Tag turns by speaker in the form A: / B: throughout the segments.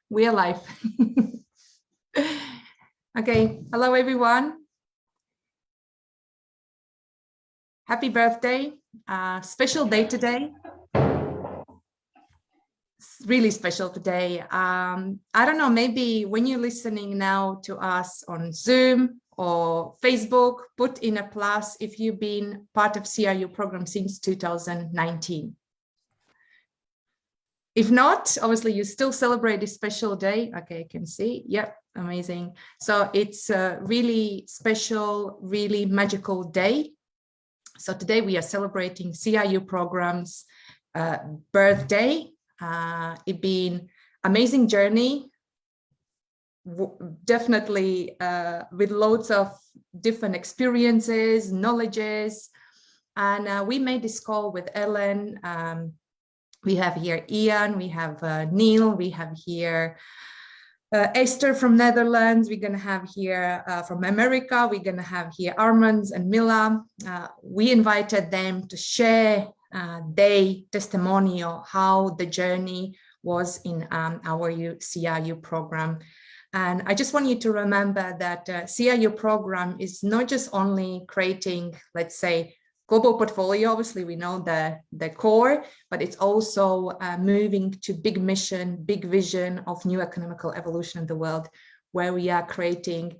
A: We're live. Okay, hello everyone. Happy birthday. Special day today. It's really special today. I don't know, maybe when you're listening now to us on Zoom or Facebook, put in a plus if you've been part of CRU program since 2019. If not, obviously you still celebrate this special day. Okay, I can see. Yep, amazing. So it's a really special, really magical day. So today we are celebrating CRU program's birthday. It's been amazing journey, definitely with loads of different experiences, knowledges. And we made this call with Ellen. We have here Ian, we have Neil, we have here Esther from Netherlands, we're going to have here from America, we're going to have here Armand and Mila. We invited them to share their testimonial, how the journey was in our CRU program. And I just want you to remember that CRU program is not just only creating, let's say, global portfolio. Obviously, we know the core, but it's also moving to big mission, big vision of new economical evolution in the world, where we are creating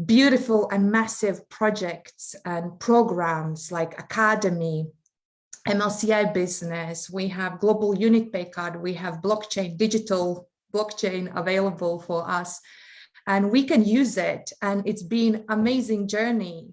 A: beautiful and massive projects and programs like Academy, MLCI business. We have global unit pay card. We have blockchain, digital blockchain available for us, and we can use it. And it's been amazing journey.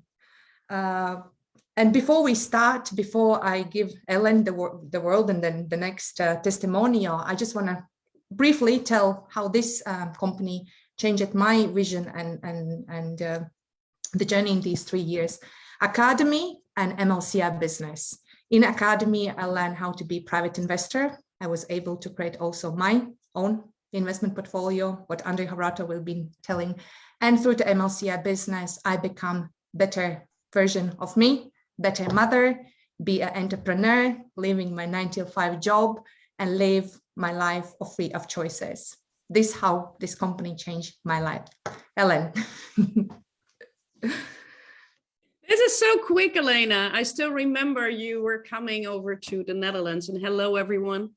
A: And before we start, before I give Ellen the word and then the next testimonial, I just want to briefly tell how this company changed my vision and the journey in these 3 years. Academy and MLCI business. In Academy, I learned how to be private investor. I was able to create also my own investment portfolio, what Andre Harato will be telling. And through the MLCI business, I become better version of me, better mother, be an entrepreneur, leaving my 9-to-5 job and live my life free of choices. This is how this company changed my life. Ellen.
B: This is so quick, Elena. I still remember you were coming over to the Netherlands, and hello, everyone.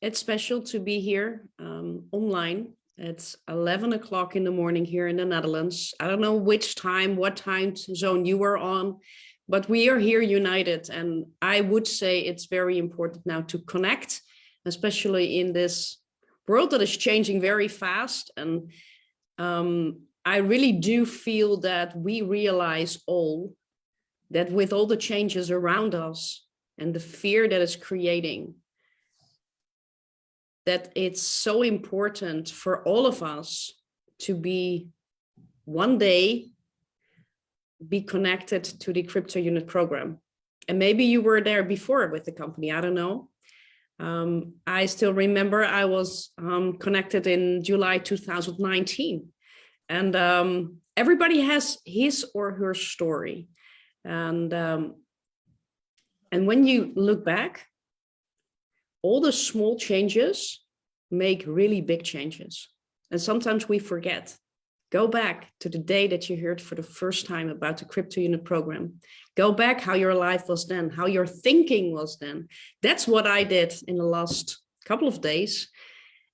B: It's special to be here online. It's 11 o'clock in the morning here in the Netherlands. I don't know which time, what time zone you were on, but we are here united. And I would say it's very important now to connect, especially in this world that is changing very fast. And I really do feel that we realize all that with all the changes around us and the fear that it's creating, that it's so important for all of us to be one day be connected to the Cryptounit program. And maybe you were there before with the company, I don't know. I still remember I was connected in July 2019. And everybody has his or her story. And when you look back, all the small changes make really big changes. And sometimes we forget. Go back to the day that you heard for the first time about the Cryptounit program. Go back how your life was then, how your thinking was then. That's what I did in the last couple of days.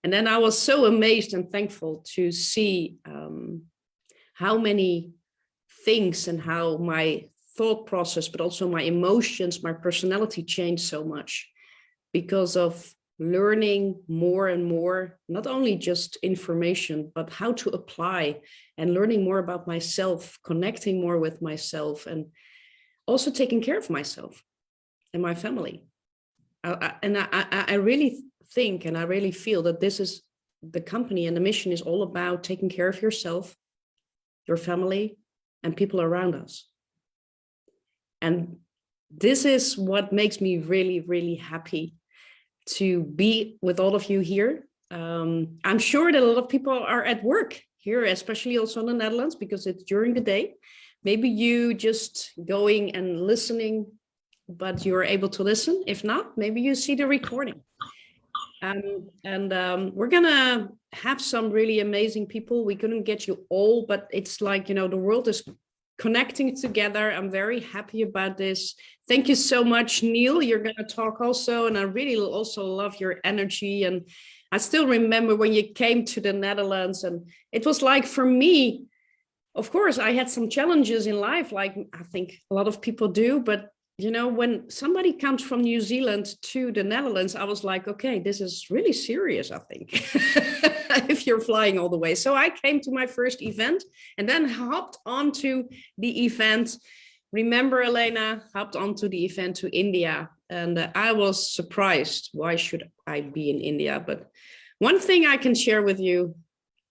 B: And then I was so amazed and thankful to see how many things and how my thought process, but also my emotions, my personality changed so much. Because of learning more and more, not only just information, but how to apply and learning more about myself, connecting more with myself, and also taking care of myself and my family. I really think and I really feel that this is the company and the mission is all about taking care of yourself, your family, and people around us. And this is what makes me really, really happy to be with all of you here. I'm sure that a lot of people are at work here, especially also in the Netherlands, because it's during the day. Maybe you just going and listening, but you're able to listen. If not, maybe you see the recording. We're gonna have some really amazing people. We couldn't get you all, but it's like, you know, the world is connecting together. I'm very happy about this. Thank you so much, Neil. You're gonna talk also, and I really also love your energy. And I still remember when you came to the Netherlands, and it was like, for me, of course, I had some challenges in life, like I think a lot of people do, but you know, when somebody comes from New Zealand to the Netherlands, I was like, okay, this is really serious, I think, if you're flying all the way. So I came to my first event and then hopped onto the event. Remember, Elena, hopped onto the event to India, and I was surprised. Why should I be in India? But one thing I can share with you,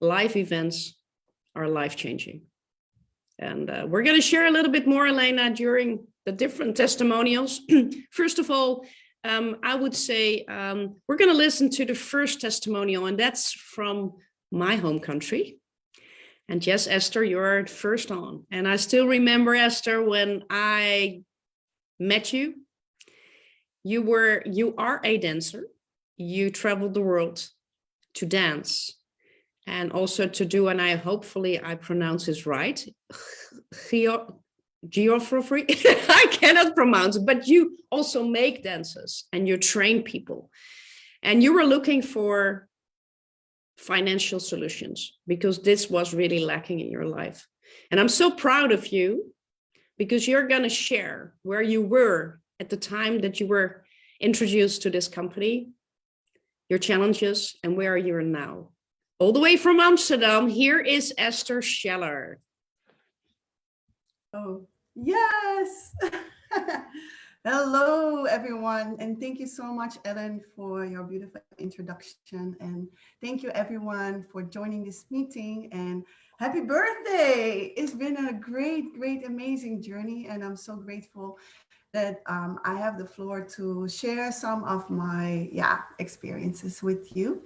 B: live events are life-changing. And we're going to share a little bit more, Elena, during the different testimonials. First of all, I would say we're going to listen to the first testimonial, and that's from my home country. And yes, Esther, you're first on. And I still remember, Esther, when I met you, you are a dancer. You traveled the world to dance. And also to do, and hopefully I pronounce this right, geography. I cannot pronounce it, but you also make dances and you train people. And you were looking for financial solutions because this was really lacking in your life. And I'm so proud of you because you're going to share where you were at the time that you were introduced to this company, your challenges, and where you're now. All the way from Amsterdam, here is Esther Scheller.
C: Oh, yes. Hello, everyone. And thank you so much, Ellen, for your beautiful introduction. And thank you, everyone, for joining this meeting. And happy birthday. It's been a great, great, amazing journey. And I'm so grateful that I have the floor to share some of my experiences with you.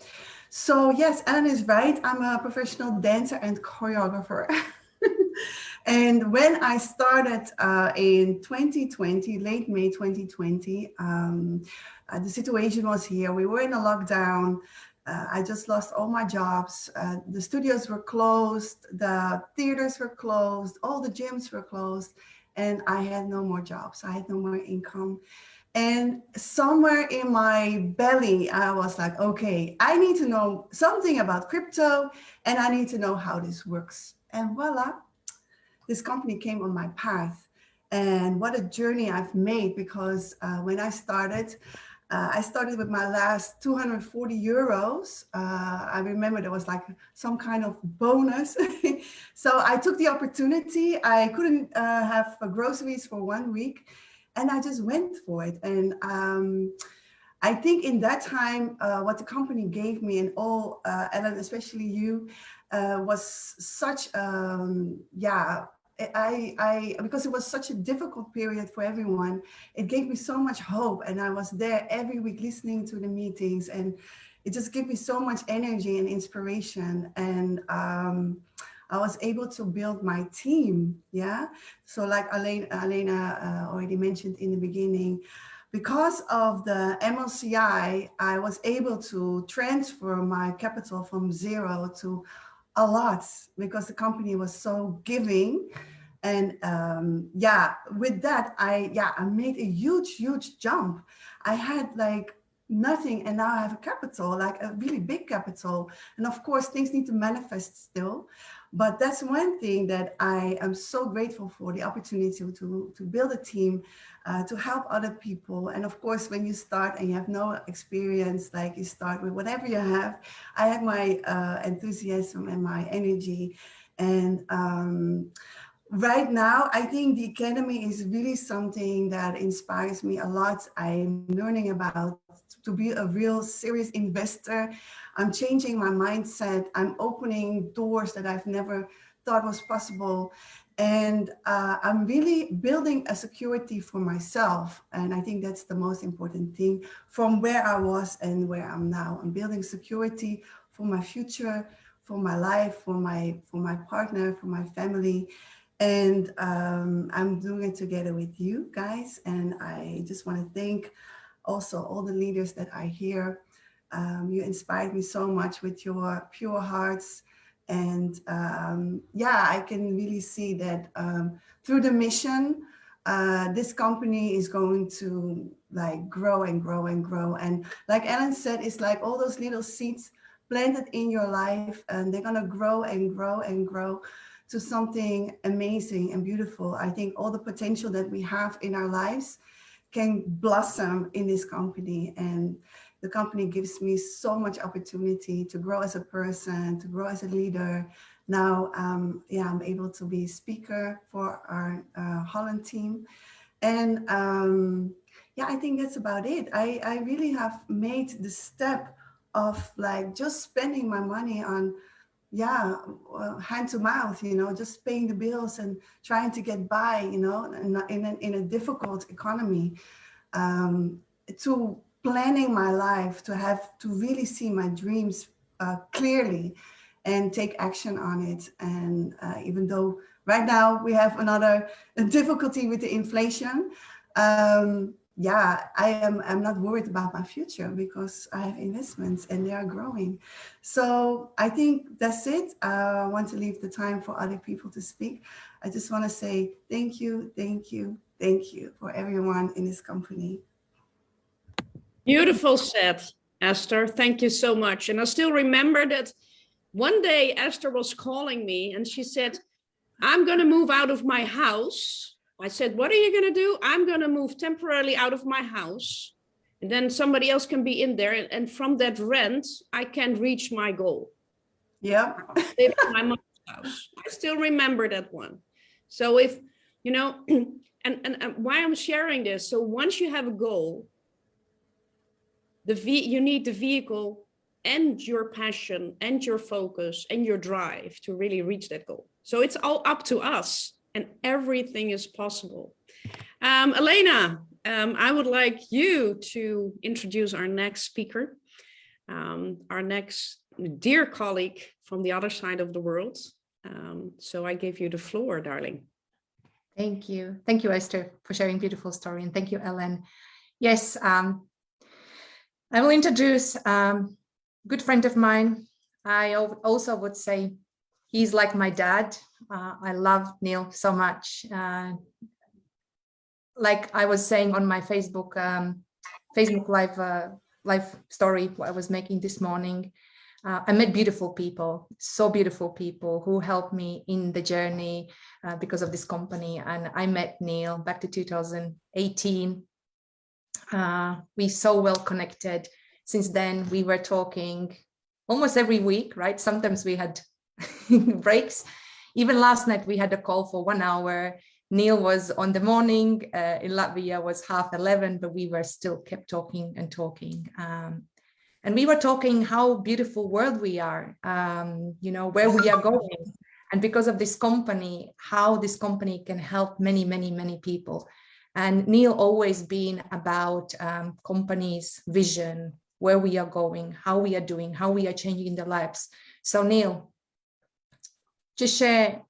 C: So yes, Ellen is right. I'm a professional dancer and choreographer. And when I started in 2020, late May 2020, the situation was here. We were in a lockdown. I just lost all my jobs. The studios were closed. The theaters were closed. All the gyms were closed. And I had no more jobs. I had no more income. And somewhere in my belly, I was like, okay, I need to know something about crypto and I need to know how this works. And voila, this company came on my path. And what a journey I've made, because when I started with my last 240 euros. I remember there was like some kind of bonus. So I took the opportunity. I couldn't have groceries for 1 week. And I just went for it. And I think in that time, what the company gave me and all, Ellen, especially you, was such, because it was such a difficult period for everyone, it gave me so much hope. And I was there every week listening to the meetings, and it just gave me so much energy and inspiration. And I was able to build my team. Yeah. So like Elena already mentioned in the beginning, because of the MLCI, I was able to transfer my capital from 0 to a lot, because the company was so giving. And with that, I made a huge jump. I had like nothing, and now I have a capital, like a really big capital. And of course, things need to manifest still. But that's one thing that I am so grateful for, the opportunity to build a team, to help other people. And of course, when you start and you have no experience, like you start with whatever you have, I had my enthusiasm and my energy. And right now, I think the academy is really something that inspires me a lot. I'm learning about to be a real serious investor. I'm changing my mindset. I'm opening doors that I've never thought was possible. And I'm really building a security for myself. And I think that's the most important thing from where I was and where I'm now. I'm building security for my future, for my life, for my partner, for my family. And I'm doing it together with you guys. And I just want to thank also all the leaders that are here, You inspired me so much with your pure hearts. And yeah, I can really see that through the mission, this company is going to like grow and grow and grow. And like Ellen said, it's like all those little seeds planted in your life, and they're gonna grow and grow and grow to something amazing and beautiful. I think all the potential that we have in our lives can blossom in this company. And the company gives me so much opportunity to grow as a person, to grow as a leader. Now, yeah, I'm able to be speaker for our Holland team. And yeah, I think that's about it. I really have made the step of like just spending my money on, yeah, hand to mouth, you know, just paying the bills and trying to get by, you know, in a difficult economy, to planning my life, to have to really see my dreams clearly and take action on it. And even though right now we have another difficulty with the inflation, yeah, I'm not worried about my future because I have investments and they are growing. So I think that's it. I want to leave the time for other people to speak. I just want to say thank you, thank you, thank you for everyone in this company.
B: Beautiful said, Esther. Thank you so much. And I still remember that one day Esther was calling me and she said, I'm going to move out of my house. I said, what are you going to do? I'm going to move temporarily out of my house. And then somebody else can be in there. And from that rent, I can reach my goal.
C: Yeah.
B: Live in my mom's house. I still remember that one. So if, you know, and why I'm sharing this. So once you have a goal, you need the vehicle and your passion and your focus and your drive to really reach that goal. So it's all up to us and everything is possible. Elena, I would like you to introduce our next speaker, our next dear colleague from the other side of the world. So I give you the floor, darling.
A: Thank you. Thank you, Esther, for sharing beautiful story. And thank you, Ellen. Yes, I will introduce a good friend of mine. I also would say he's like my dad. I love Neil so much. Like I was saying on my Facebook live story I was making this morning, I met beautiful people, so beautiful people who helped me in the journey because of this company. And I met Neil back to 2018. We so well connected. Since then, we were talking almost every week, right? Sometimes we had breaks. Even last night, we had a call for 1 hour. Neil was on the morning, in Latvia was 11:30, but we were still kept talking and talking. And we were talking how beautiful world we are, you know, where we are going. And because of this company, how this company can help many, many, many people. And Neil always been about companies' vision, where we are going, how we are doing, how we are changing their lives. So Neil, just share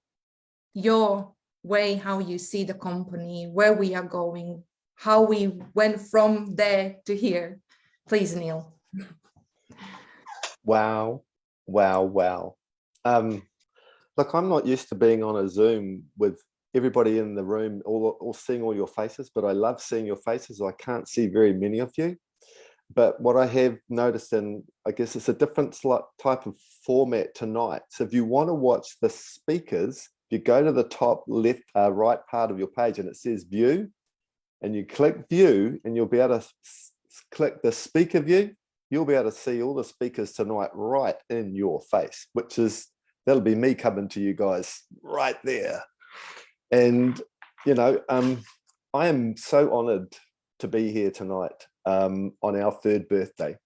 A: your way, how you see the company, where we are going, how we went from there to here. Please, Neil.
D: Wow, wow, wow. Look, I'm not used to being on a Zoom with everybody in the room or seeing all your faces, but I love seeing your faces. I can't see very many of you. But what I have noticed, and I guess it's a different type of format tonight. So if you want to watch the speakers, you go to the top left, right part of your page and it says view, and you click view and you'll be able to click the speaker view. You'll be able to see all the speakers tonight right in your face, which is, that'll be me coming to you guys right there. And, you know, I am so honored to be here tonight on our 3rd birthday.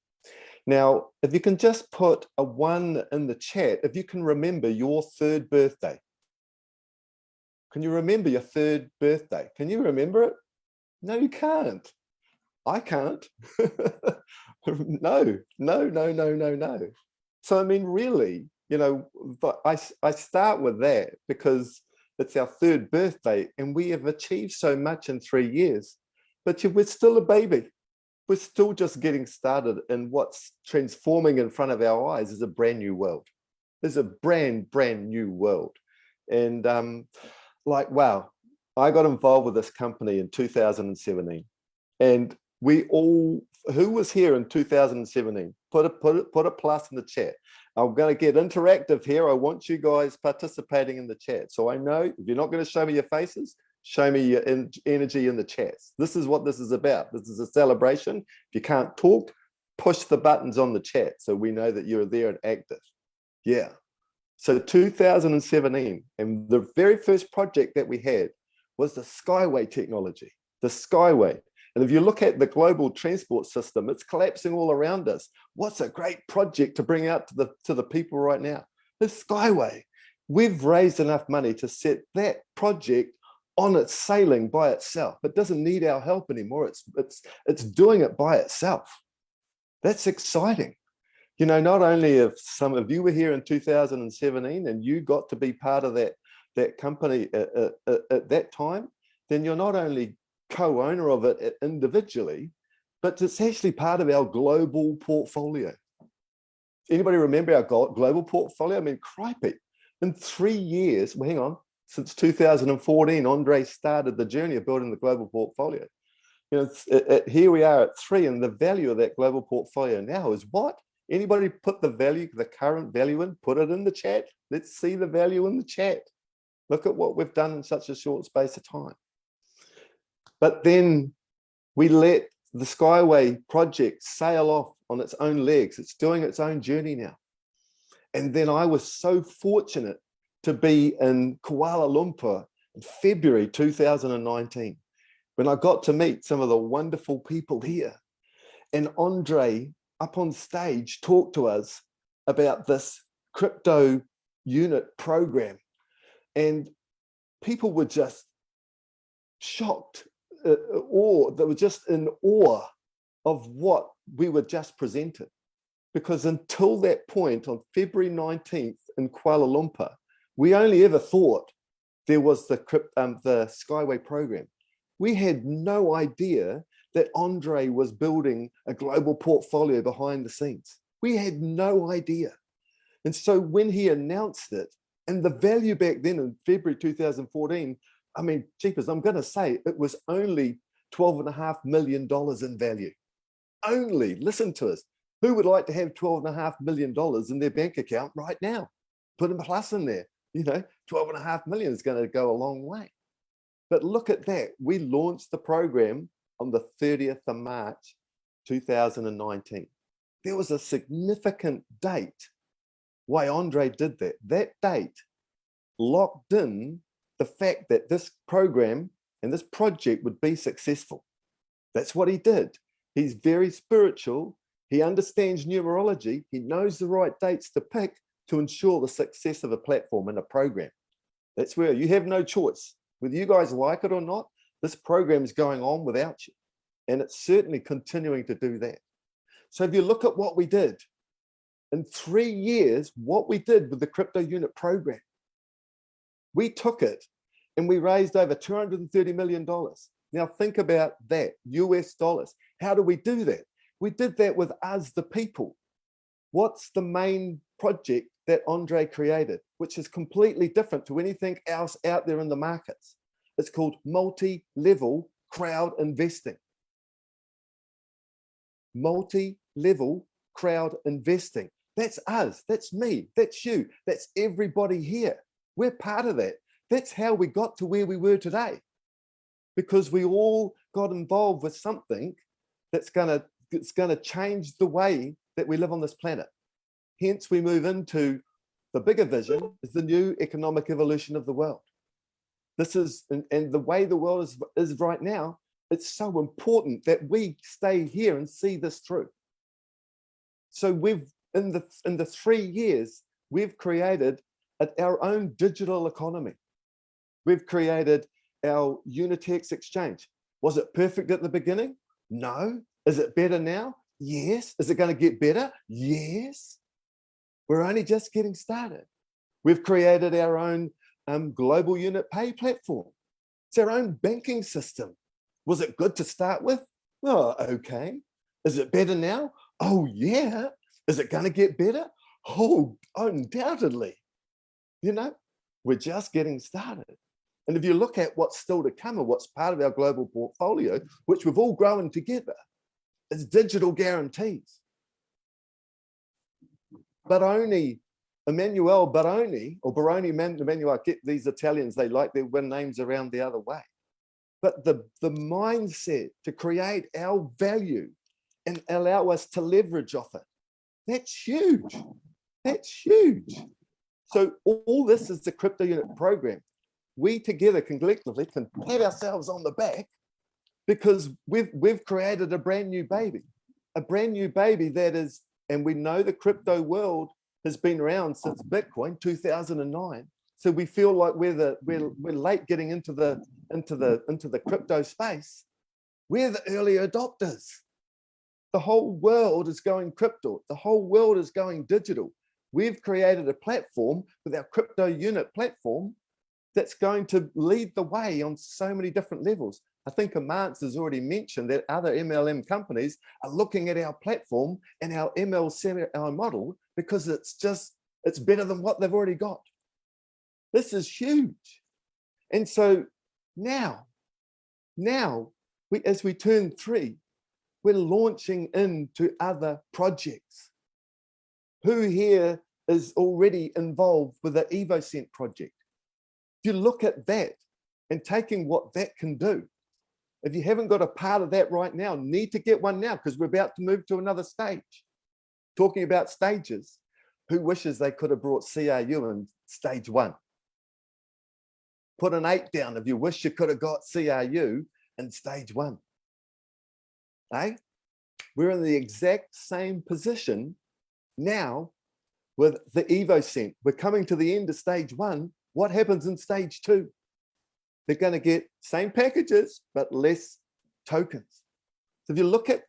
D: Now, if you can just put a 1 in the chat, if you can remember your 3rd birthday. Can you remember your 3rd birthday? Can you remember it? No, you can't. I can't. No. So, I mean, really, you know, but I start with that because it's our 3rd birthday and we have achieved so much in 3 years, but we're still a baby. We're still just getting started, and what's transforming in front of our eyes is a brand new world. There's a brand new world. And like, wow, I got involved with this company in 2017. And we all, who was here in 2017? Put a plus in the chat. I'm going to get interactive here. I want you guys participating in the chat. So I know if you're not going to show me your faces, show me your energy in the chats. This is what this is about. This is a celebration. If you can't talk, push the buttons on the chat so we know that you're there and active. Yeah. So 2017, and the very first project that we had was the Skyway technology, the Skyway. And if you look at the global transport system, it's collapsing all around us. What's a great project to bring out to the people right now? The Skyway. We've raised enough money to set that project on its sailing by itself. It doesn't need our help anymore. It's doing it by itself. That's exciting. You know, not only if some of you were here in 2017 and you got to be part of that company at that time, then you're not only co-owner of it individually, but it's actually part of our global portfolio. Anybody remember our global portfolio? I mean, crikey, in 3 years, well, hang on, since 2014, Andre started the journey of building the global portfolio. You know, here we are at 3, and the value of that global portfolio now is what? Anybody put the current value in? Put it in the chat. Let's see the value in the chat. Look at what we've done in such a short space of time. But then we let the Skyway project sail off on its own legs. It's doing its own journey now. And then I was so fortunate to be in Kuala Lumpur in February 2019, when I got to meet some of the wonderful people here. And Andre, up on stage, talked to us about this crypto unit program. And people were just shocked, they were just in awe of what we were just presented. Because until that point, on February 19th in Kuala Lumpur, we only ever thought there was the Skyway program. We had no idea that Andre was building a global portfolio behind the scenes. We had no idea. And so when he announced it, and the value back then in February 2014, I mean, jeepers, I'm going to say it was only $12.5 million in value. Only, listen to us. Who would like to have $12.5 million in their bank account right now? Put a plus in there. You know, 12.5 million is going to go a long way. But look at that. We launched the program on the 30th of March, 2019. There was a significant date why Andre did that. That date locked in the fact that this program and this project would be successful. That's what he did. He's very spiritual. He understands numerology. He knows the right dates to pick to ensure the success of a platform and a program. That's where you have no choice. Whether you guys like it or not, this program is going on without you. And it's certainly continuing to do that. So if you look at what we did, in 3 years, what we did with the crypto unit program, we took it and we raised over $230 million. Now think about that, US dollars. How do we do that? We did that with us, the people. What's the main project that Andre created, which is completely different to anything else out there in the markets? It's called multi-level crowd investing. Multi-level crowd investing. That's us, that's me, that's you, that's everybody here. We're part of that. That's how we got to where we were today. Because we all got involved with something that's gonna change the way that we live on this planet. Hence, we move into the bigger vision, is the new economic evolution of the world. This is, and the way the world is right now, it's so important that we stay here and see this through. So we've, in the 3 years, we've created our own digital economy. We've created our Unitex exchange. Was it perfect at the beginning? No. Is it better now? Yes. Is it going to get better? Yes. We're only just getting started. We've created our own global unit pay platform. It's our own banking system. Was it good to start with? Oh, okay. Is it better now? Oh, yeah. Is it going to get better? Oh, undoubtedly. You know, we're just getting started. And if you look at what's still to come and what's part of our global portfolio, which we've all grown together, is digital guarantees. Baroni, Emmanuel Baroni, or Baroni Emmanuel, get these Italians, they like their names around the other way. But the mindset to create our value and allow us to leverage off it, that's huge. That's huge. So all this is the Crypto Unit program. We together collectively can pat ourselves on the back because we've created a brand new baby that is, and we know the crypto world has been around since Bitcoin 2009. So we feel like we're late getting into the crypto space. We're the early adopters. The whole world is going crypto. The whole world is going digital. We've created a platform with our Crypto Unit platform that's going to lead the way on so many different levels. I think Amance has already mentioned that other MLM companies are looking at our platform and our ML model because it's better than what they've already got. This is huge. And so now as we turn 3, we're launching into other projects. Who here is already involved with the Evoscent project? If you look at that and taking what that can do, if you haven't got a part of that right now, need to get one now because we're about to move to another stage. Talking about stages, who wishes they could have brought CRU in stage 1? Put an 8 down if you wish you could have got CRU in stage 1. Eh? We're in the exact same position now with the Evoscent. We're coming to the end of stage 1. What happens in stage 2? They're going to get same packages, but less tokens. So if you look at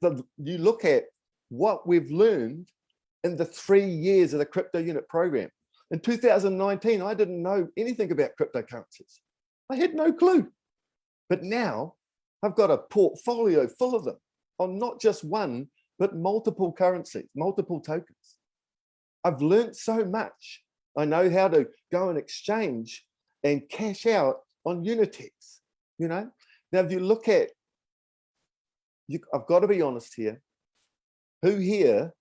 D: what we've learned in the 3 years of the Crypto Unit program. In 2019, I didn't know anything about cryptocurrencies. I had no clue. But now I've got a portfolio full of them on not just one, but multiple currencies, multiple tokens. I've learned so much. I know how to go and exchange and cash out on Unitex, you know? Now, if you look at, I've got to be honest here, who here,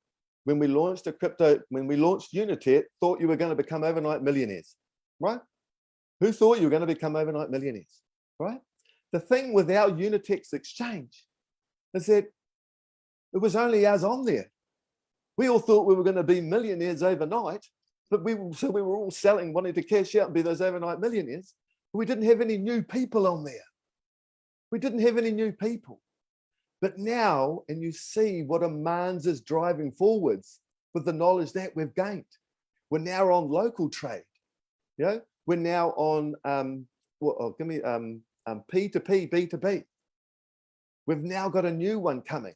D: when we launched Unitex, thought you were going to become overnight millionaires, right? Who thought you were going to become overnight millionaires, right? The thing with our Unitex exchange is that it was only us on there. We all thought we were going to be millionaires overnight, but we were all selling, wanting to cash out and be those overnight millionaires. But we didn't have any new people on there. We didn't have any new people. But now, and you see what Amans is driving forwards with the knowledge that we've gained. We're now on local trade. You know, we're now on P2P, B2B. We've now got a new one coming.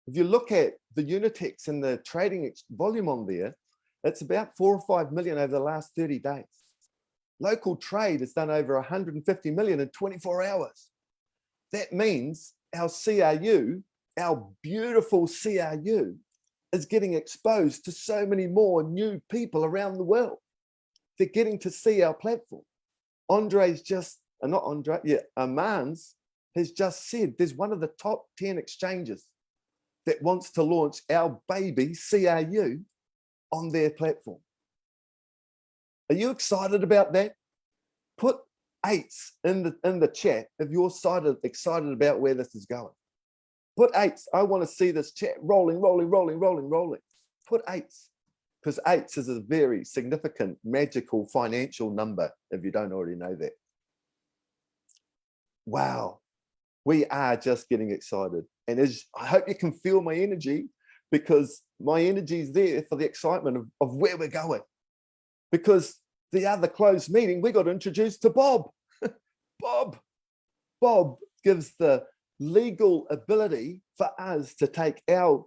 D: If you look at the Unitex and the trading volume on there, it's about 4 or 5 million over the last 30 days. Local trade has done over 150 million in 24 hours. That means our CRU, our beautiful CRU, is getting exposed to so many more new people around the world. They're getting to see our platform. Amans has just said there's one of the top 10 exchanges that wants to launch our baby CRU on their platform. Are you excited about that? Put 8s in the chat if you're excited about where this is going. Put 8s. I want to see this chat rolling. Put 8s, because 8s is a very significant, magical financial number if you don't already know that. Wow, we are just getting excited. And I hope you can feel my energy, because my energy is there for the excitement of where we're going. Because the other closed meeting, we got introduced to Bob. Bob gives the legal ability for us to take our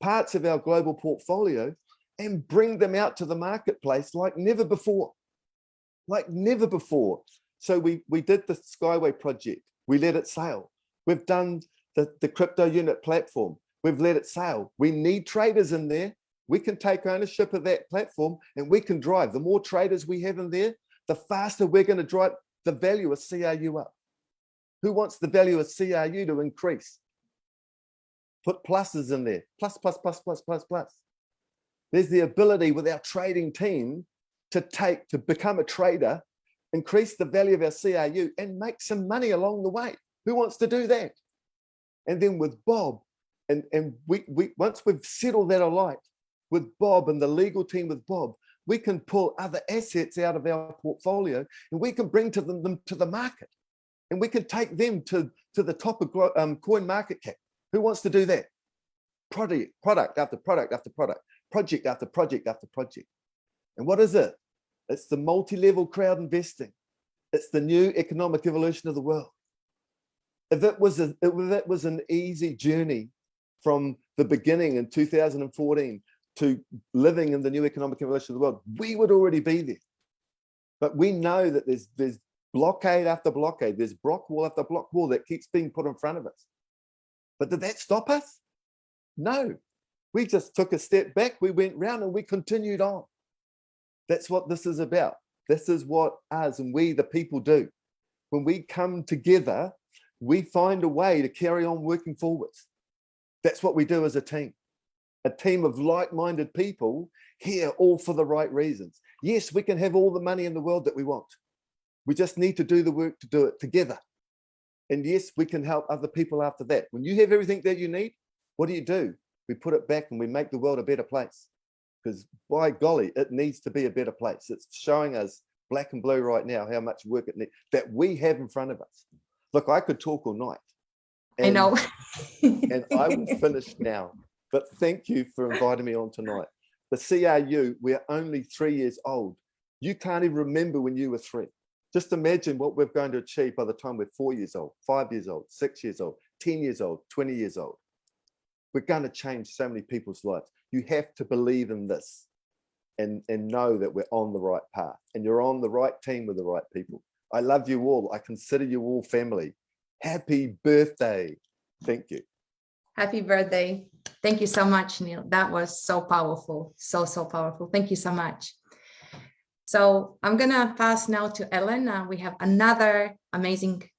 D: parts of our global portfolio and bring them out to the marketplace like never before. So we did the Skyway project. We let it sail. We've done the Crypto Unit platform. We've let it sail. We need traders in there. We can take ownership of that platform and we can drive. The more traders we have in there, the faster we're going to drive the value of CRU up. Who wants the value of CRU to increase? Put pluses in there. Plus, plus, plus, plus, plus, plus. There's the ability with our trading team to become a trader, increase the value of our CRU and make some money along the way. Who wants to do that? And then with Bob, and we once we've settled that alight with Bob and the legal team with Bob, we can pull other assets out of our portfolio and we can bring them to the market. And we can take them to the top of coin market cap. Who wants to do that? Product after product after product, project after project after project. And what is it? It's the multi-level crowd investing. It's the new economic evolution of the world. If it was an easy journey from the beginning in 2014 to living in the new economic evolution of the world, we would already be there. But we know that there's blockade after blockade, there's block wall after block wall that keeps being put in front of us. But did that stop us? No. We just took a step back, we went round and we continued on. That's what this is about. This is what us and we, the people, do. When we come together, we find a way to carry on working forwards. That's what we do as a team of like-minded people here, all for the right reasons. Yes, we can have all the money in the world that we want. We just need to do the work to do it together. And yes, we can help other people after that. When you have everything that you need, what do? We put it back and we make the world a better place. Because by golly, it needs to be a better place. It's showing us black and blue right now how much work it needs that we have in front of us. Look, I could talk all night.
A: I know.
D: And I will finish now. But thank you for inviting me on tonight. The CRU, we're only 3 years old. You can't even remember when you were 3. Just imagine what we're going to achieve by the time we're 4 years old, 5 years old, 6 years old, 10 years old, 20 years old. We're going to change so many people's lives. You have to believe in this and know that we're on the right path and you're on the right team with the right people. I love you all. I consider you all family. Happy birthday. Thank you.
A: Happy birthday. Thank you so much, Neil. That was so powerful. So powerful. Thank you so much. So I'm going to pass now to Ellen. We have another amazing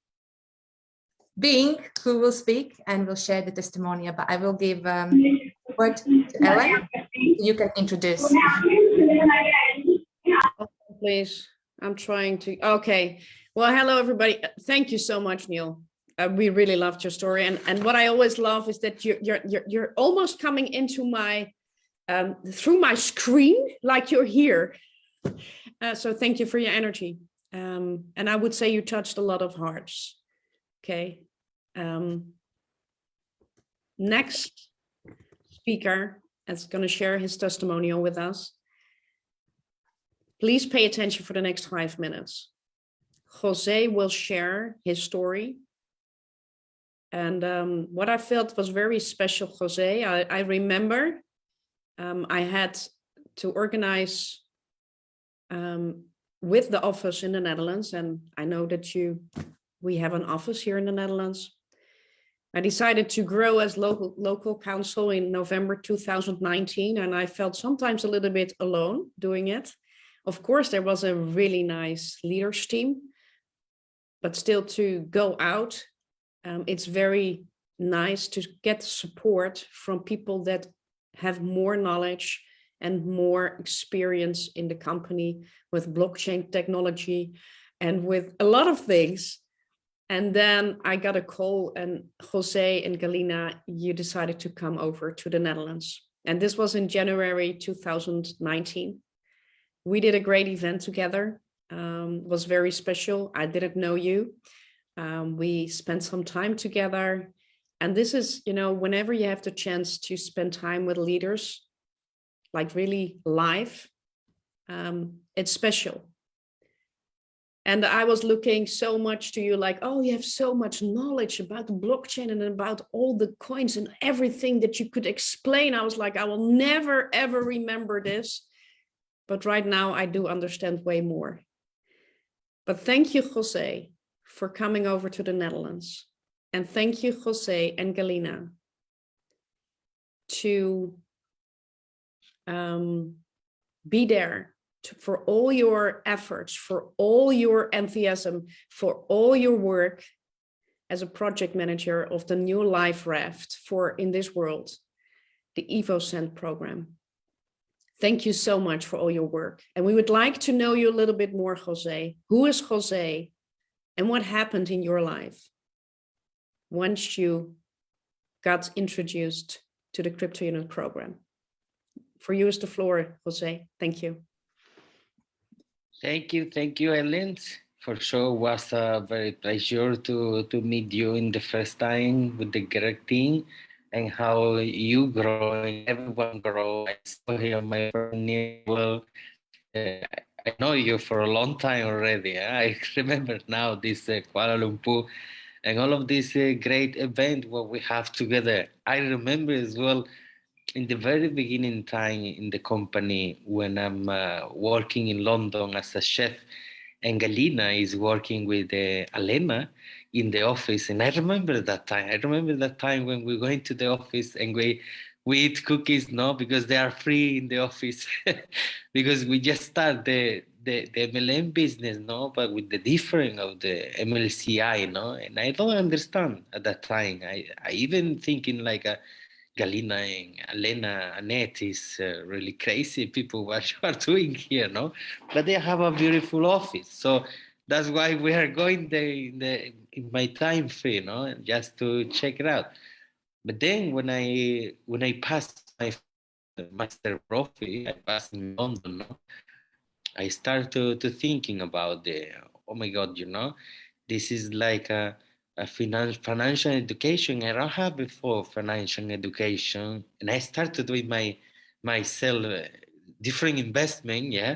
A: being who will speak and will share the testimonial, but I will give word to Ellen. You can introduce.
B: Please, I'm trying to. Okay. Well, hello, everybody. Thank you so much, Neil. We really loved your story. And what I always love is that you're almost coming into my, through my screen, like you're here. So thank you for your energy. And I would say you touched a lot of hearts. Okay. Next speaker is going to share his testimonial with us. Please pay attention for the next 5 minutes. Jose will share his story. And what I felt was very special, Jose. I remember I had to organize with the office in the Netherlands, and I know that we have an office here in the Netherlands. I decided to grow as local council in November 2019, and I felt sometimes a little bit alone doing it. Of course, there was a really nice leaders team, but still to go out, it's very nice to get support from people that have more knowledge and more experience in the company with blockchain technology and with a lot of things. And then I got a call, and Jose and Galina, you decided to come over to the Netherlands. And this was in January 2019. We did a great event together. It was very special. I didn't know you. We spent some time together. And this is, whenever you have the chance to spend time with leaders, like really live, it's special. And I was looking so much to you like, oh, you have so much knowledge about the blockchain and about all the coins and everything that you could explain. I was like, I will never, ever remember this. But right now I do understand way more. But thank you, Jose, for coming over to the Netherlands. And thank you, Jose and Galina, to be there for all your efforts, for all your enthusiasm, for all your work as a project manager of the new Life Raft for In This World, the Evoscent program. Thank you so much for all your work. And we would like to know you a little bit more, Jose. Who is Jose and what happened in your life once you got introduced to the Cryptounit program? For you is the floor, Jose. Thank you.
E: Thank you, Ellen. For sure, it was a very pleasure to meet you in the first time with the great team and how you grow and everyone grow. I saw here my friend well. I know you for a long time already. I remember now this Kuala Lumpur and all of this great event what we have together. I remember as well in the very beginning time in the company when I'm working in London as a chef and Galina is working with Alena in the office. And I remember that time. I remember that time when we go into the office and we eat cookies, no, because they are free in the office because we just start the MLM business, no, but with the difference of the MLCI, no, and I don't understand at that time. I even thinking like a Galina and Elena, Annette is really crazy people what you are doing here, no? But they have a beautiful office, so that's why we are going there in my time free, no, just to check it out. But then when I passed my master prophy, I passed in London, no? I started to thinking about oh my God, you know, this is like a financial education. I don't have before financial education, and I started doing myself different investment, yeah.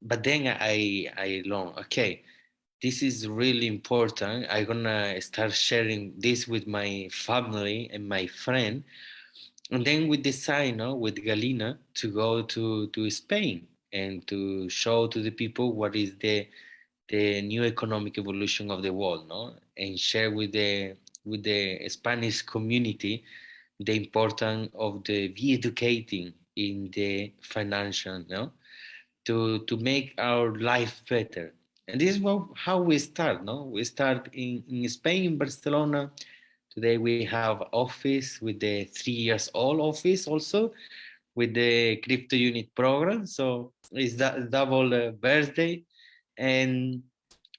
E: But then I learned, okay, this is really important. I'm gonna start sharing this with my family and my friend, and then we decide, no, with Galina to go to Spain and to show to the people what is the new economic evolution of the world, no, and share with the Spanish community the importance of the be educating in the financial, no, to make our life better. And this is how we start, no? We start in Spain, in Barcelona. Today we have office with the 3 years old office also with the Cryptounit program. So it's that double birthday, and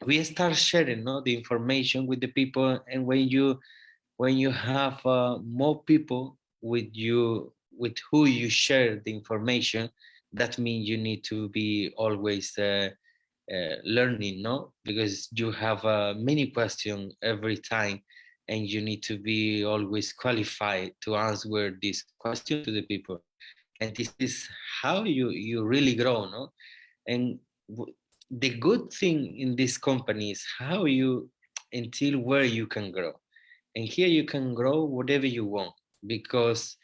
E: we start sharing, no, the information with the people. And when you have more people with you with who you share the information, that means you need to be always learning, no, because you have many questions every time, and you need to be always qualified to answer this question to the people. And this is how you really grow, no. And the good thing in this company is how you until where you can grow, and here you can grow whatever you want, because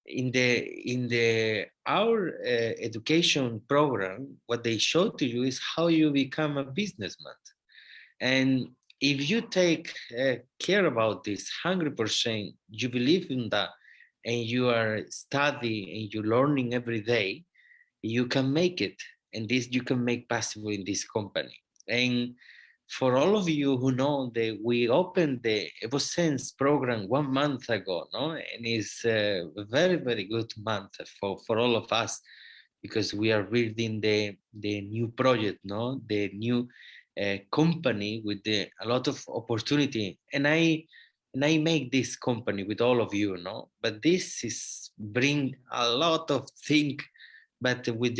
E: in the our education program, what they show to you is how you become a businessman. And if you take care about this 100%, you believe in that, and you are studying and you're learning every day, you can make it. And this you can make possible in this company. And for all of you who know that we opened the Evoscent program 1 month ago, no, and it's a very, very good month for all of us, because we are building the new project, no, the new company with a lot of opportunity. And I make this company with all of you, no, but this is bring a lot of things, but with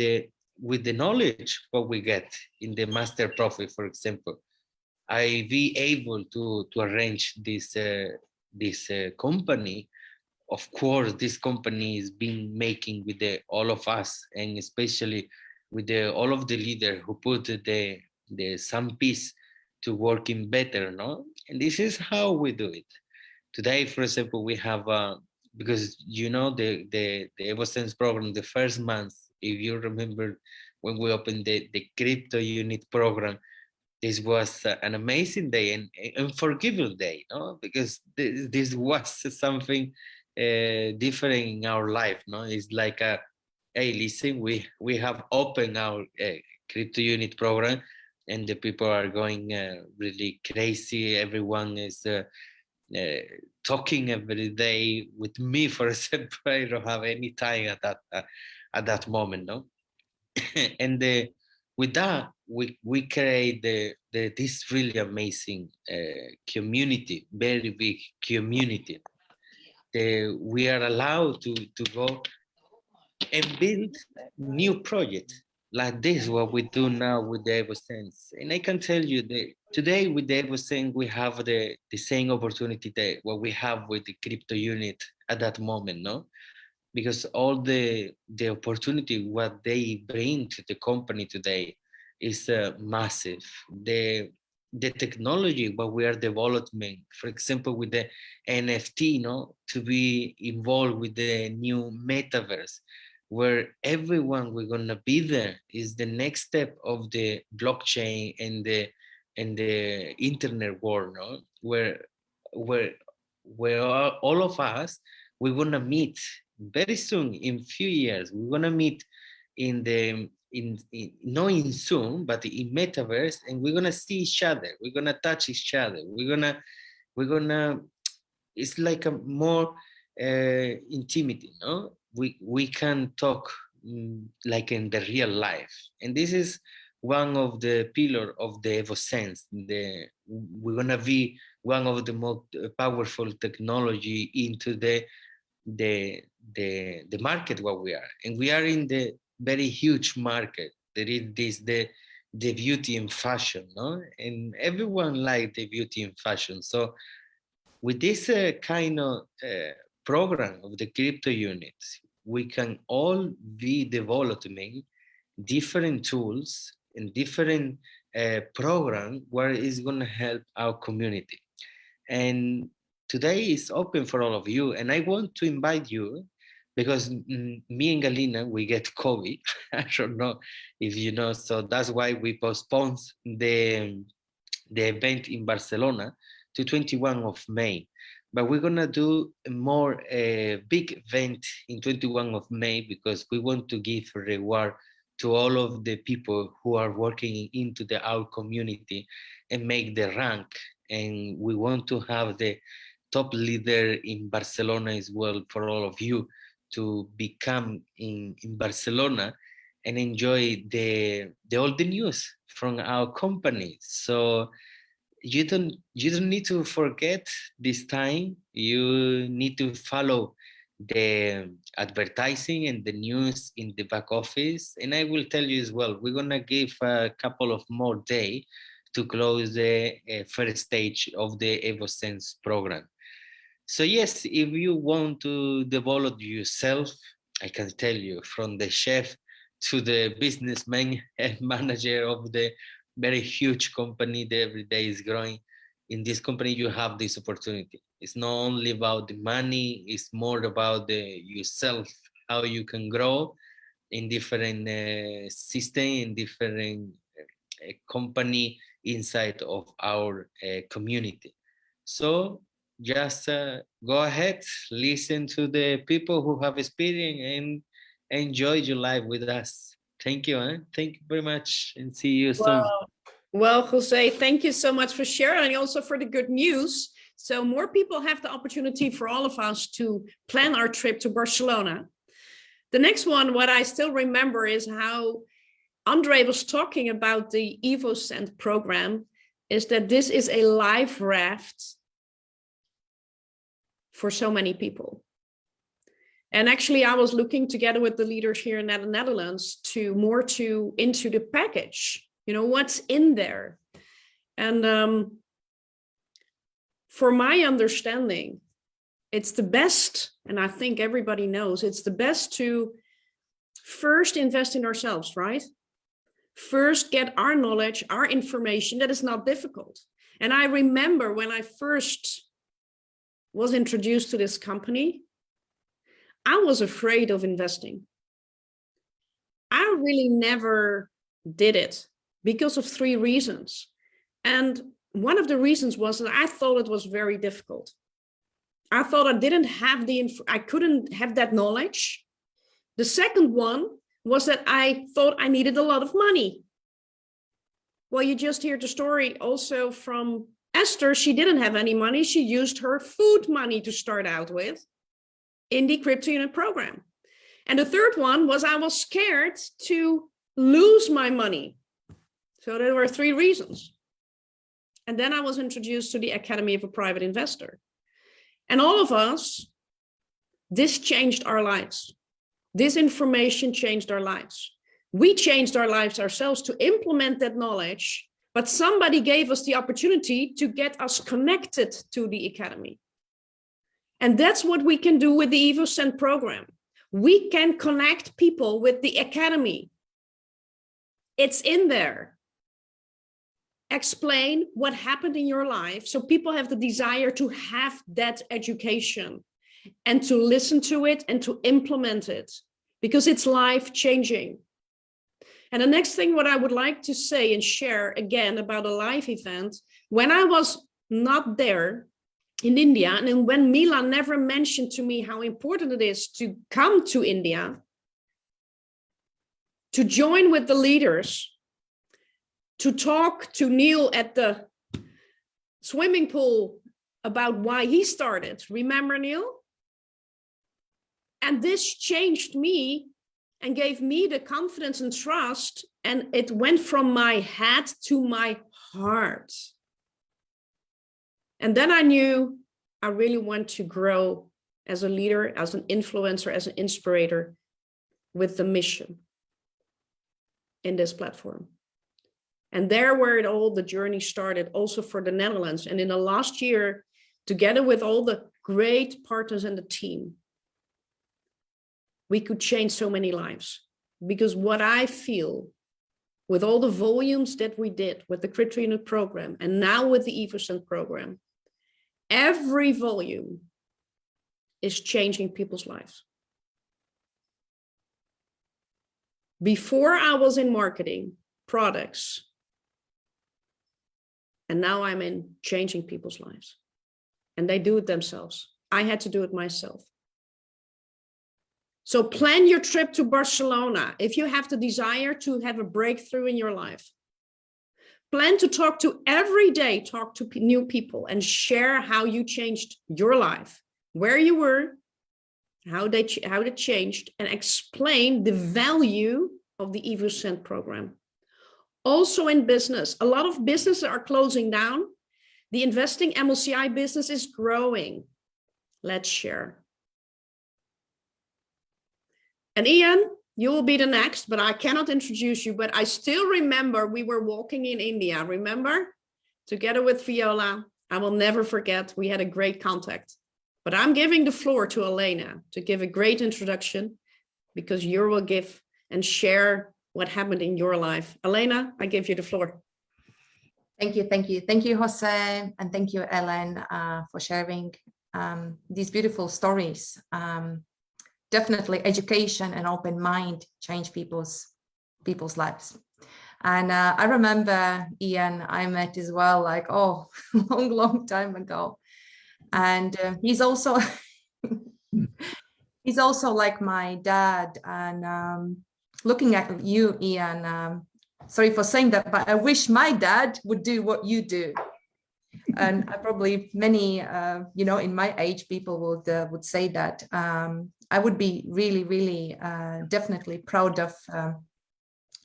E: the knowledge what we get in the master profit, for example, I be able to arrange this company. Of course, this company is being making with all of us, and especially with all of the leaders who put some piece to working better, no? And this is how we do it. Today, for example, we have because you know the Evoscent program, the first month, if you remember when we opened the Cryptounit program, this was an amazing day and unforgivable day, no? Because this was something different in our life. No, it's like a, hey, listen, we have opened our Cryptounit program, and the people are going really crazy. Everyone is talking every day with me. For example, I don't have any time at that moment, no. And with that, we create this really amazing community, very big community. We are allowed to go and build new projects like this, what we do now with the Evoscent. And I can tell you that today with the Evoscent, we have the same opportunity that what we have with the Cryptounit at that moment, no? Because all the opportunity, what they bring to the company today is massive. The technology, what we are developing, for example, with the NFT, no, to be involved with the new metaverse, where everyone we're gonna be there, is the next step of the blockchain and the internet world, no? Where all of us, we're gonna meet very soon, in few years. We're gonna meet in not in Zoom, but in metaverse, and we're gonna see each other. We're gonna touch each other. We're gonna. It's like a more intimacy, no? We can talk like in the real life, and this is one of the pillar of the Evoscent. We're gonna be one of the most powerful technology into the market where we are, and we are in the very huge market. There is this the beauty and fashion, no? And everyone like the beauty and fashion. So with this kind of program of the Cryptounit, we can all be developing different tools and different program where it's going to help our community. And today is open for all of you, and I want to invite you, because me and Galina, we get COVID. I don't know if you know, so that's why we postponed the event in Barcelona to 21 of May. But we're gonna do a more big event in 21 of May, because we want to give a reward to all of the people who are working into our community and make the rank. And we want to have the top leader in Barcelona as well, for all of you to become in Barcelona and enjoy all the news from our company. So you don't need to forget this time. You need to follow the advertising and the news in the back office. And I will tell you as well, we're gonna give a couple of more days to close the first stage of the Evoscent program. So yes, if you want to develop yourself, I can tell you, from the chef to the businessman and manager of the very huge company that every day is growing, in this company you have this opportunity. It's not only about the money, it's more about yourself, how you can grow in different system, in different company inside of our community. So just go ahead, listen to the people who have experience, and enjoy your life with us. Thank you. Thank you very much, and see you soon.
B: Well, Jose, thank you so much for sharing, and also for the good news. So more people have the opportunity for all of us to plan our trip to Barcelona. The next one, what I still remember, is how Andre was talking about the Evoscent program, is that this is a life raft for so many people. And actually, I was looking together with the leaders here in the Netherlands into the package, what's in there. And for my understanding, it's the best, and I think everybody knows, it's the best to first invest in ourselves, right? First get our knowledge, our information. That is not difficult. And I remember when I first was introduced to this company, I was afraid of investing. I really never did it because of 3 reasons. And one of the reasons was that I thought it was very difficult. I thought I didn't have I couldn't have that knowledge. The second one was that I thought I needed a lot of money. Well, you just heard the story also from Esther. She didn't have any money. She used her food money to start out with in the Cryptounit program. And the third one was I was scared to lose my money. So there were 3 reasons. And then I was introduced to the Academy of a Private Investor. And all of us, this changed our lives. This information changed our lives. We changed our lives ourselves to implement that knowledge, but somebody gave us the opportunity to get us connected to the Academy. And that's what we can do with the Evoscent program. We can connect people with the Academy. It's in there. Explain what happened in your life so people have the desire to have that education and to listen to it and to implement it, because it's life-changing. And the next thing what I would like to say and share again about a live event, when I was not there in India, and when Milan never mentioned to me how important it is to come to India, to join with the leaders, to talk to Neil at the swimming pool about why he started. Remember, Neil? And this changed me and gave me the confidence and trust. And it went from my head to my heart. And then I knew I really want to grow as a leader, as an influencer, as an inspirator with the mission in this platform. And there where it all, the journey started also for the Netherlands. And in the last year, together with all the great partners and the team, we could change so many lives. Because what I feel with all the volumes that we did with the Cryptounit program and now with the Evoscent program, every volume is changing people's lives. Before I was in marketing, products, and now I'm in changing people's lives. And they do it themselves. I had to do it myself. So plan your trip to Barcelona if you have the desire to have a breakthrough in your life. Plan to talk to every day, talk to new people and share how you changed your life, where you were, how it changed, and explain the value of the Evoscent program. Also in business, a lot of businesses are closing down. The investing MLCI business is growing. Let's share. And Ian, you will be the next, but I cannot introduce you, but I still remember we were walking in India, remember? Together with Viola. I will never forget, we had a great contact. But I'm giving the floor to Elena to give a great introduction, because you will give and share what happened in your life. Elena, I give you the floor.
A: Thank you, thank you. Thank you, Jose, and thank you, Ellen, for sharing these beautiful stories. Definitely education and open mind change people's lives. And I remember Ian, I met as well, like, oh, long time ago. And he's also like my dad. And looking at you, Ian, sorry for saying that, but I wish my dad would do what you do. And probably many, in my age, people would say that. I would be really, definitely proud of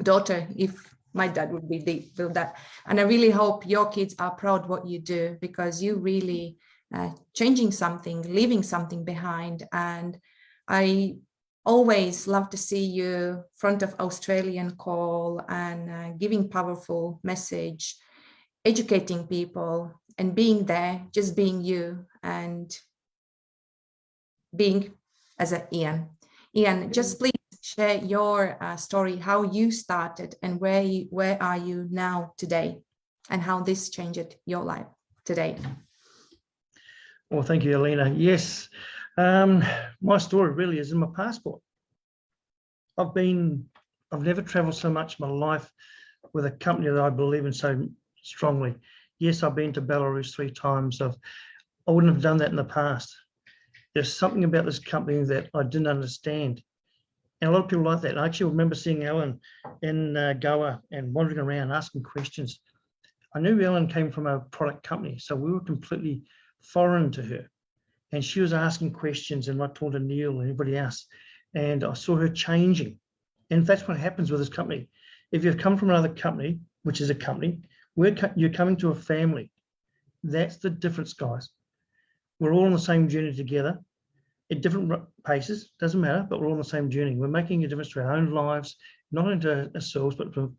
A: daughter if my dad would be that. And I really hope your kids are proud what you do, because you really changing something, leaving something behind. And I always love to see you front of Australian call and giving powerful message, educating people, and being there, just being you and being as a Ian. Ian, just please share your story, how you started and where are you now today, and how this changed your life today.
F: Well, thank you, Elena. Yes, my story really is in my passport. I've never traveled so much in my life with a company that I believe in so strongly. Yes, I've been to Belarus 3 times. I wouldn't have done that in the past. there's something about this company that I didn't understand. And a lot of people like that. I actually remember seeing Ellen in Goa and wandering around asking questions. I knew Ellen came from a product company, so we were completely foreign to her. And she was asking questions, and I talked to Neil and everybody else, and I saw her changing. And that's what happens with this company. If you've come from another company, which is a company, you're coming to a family. That's the difference, guys. We're all on the same journey together at different paces, doesn't matter, but we're all on the same journey. We're making a difference to our own lives, not only to ourselves, but for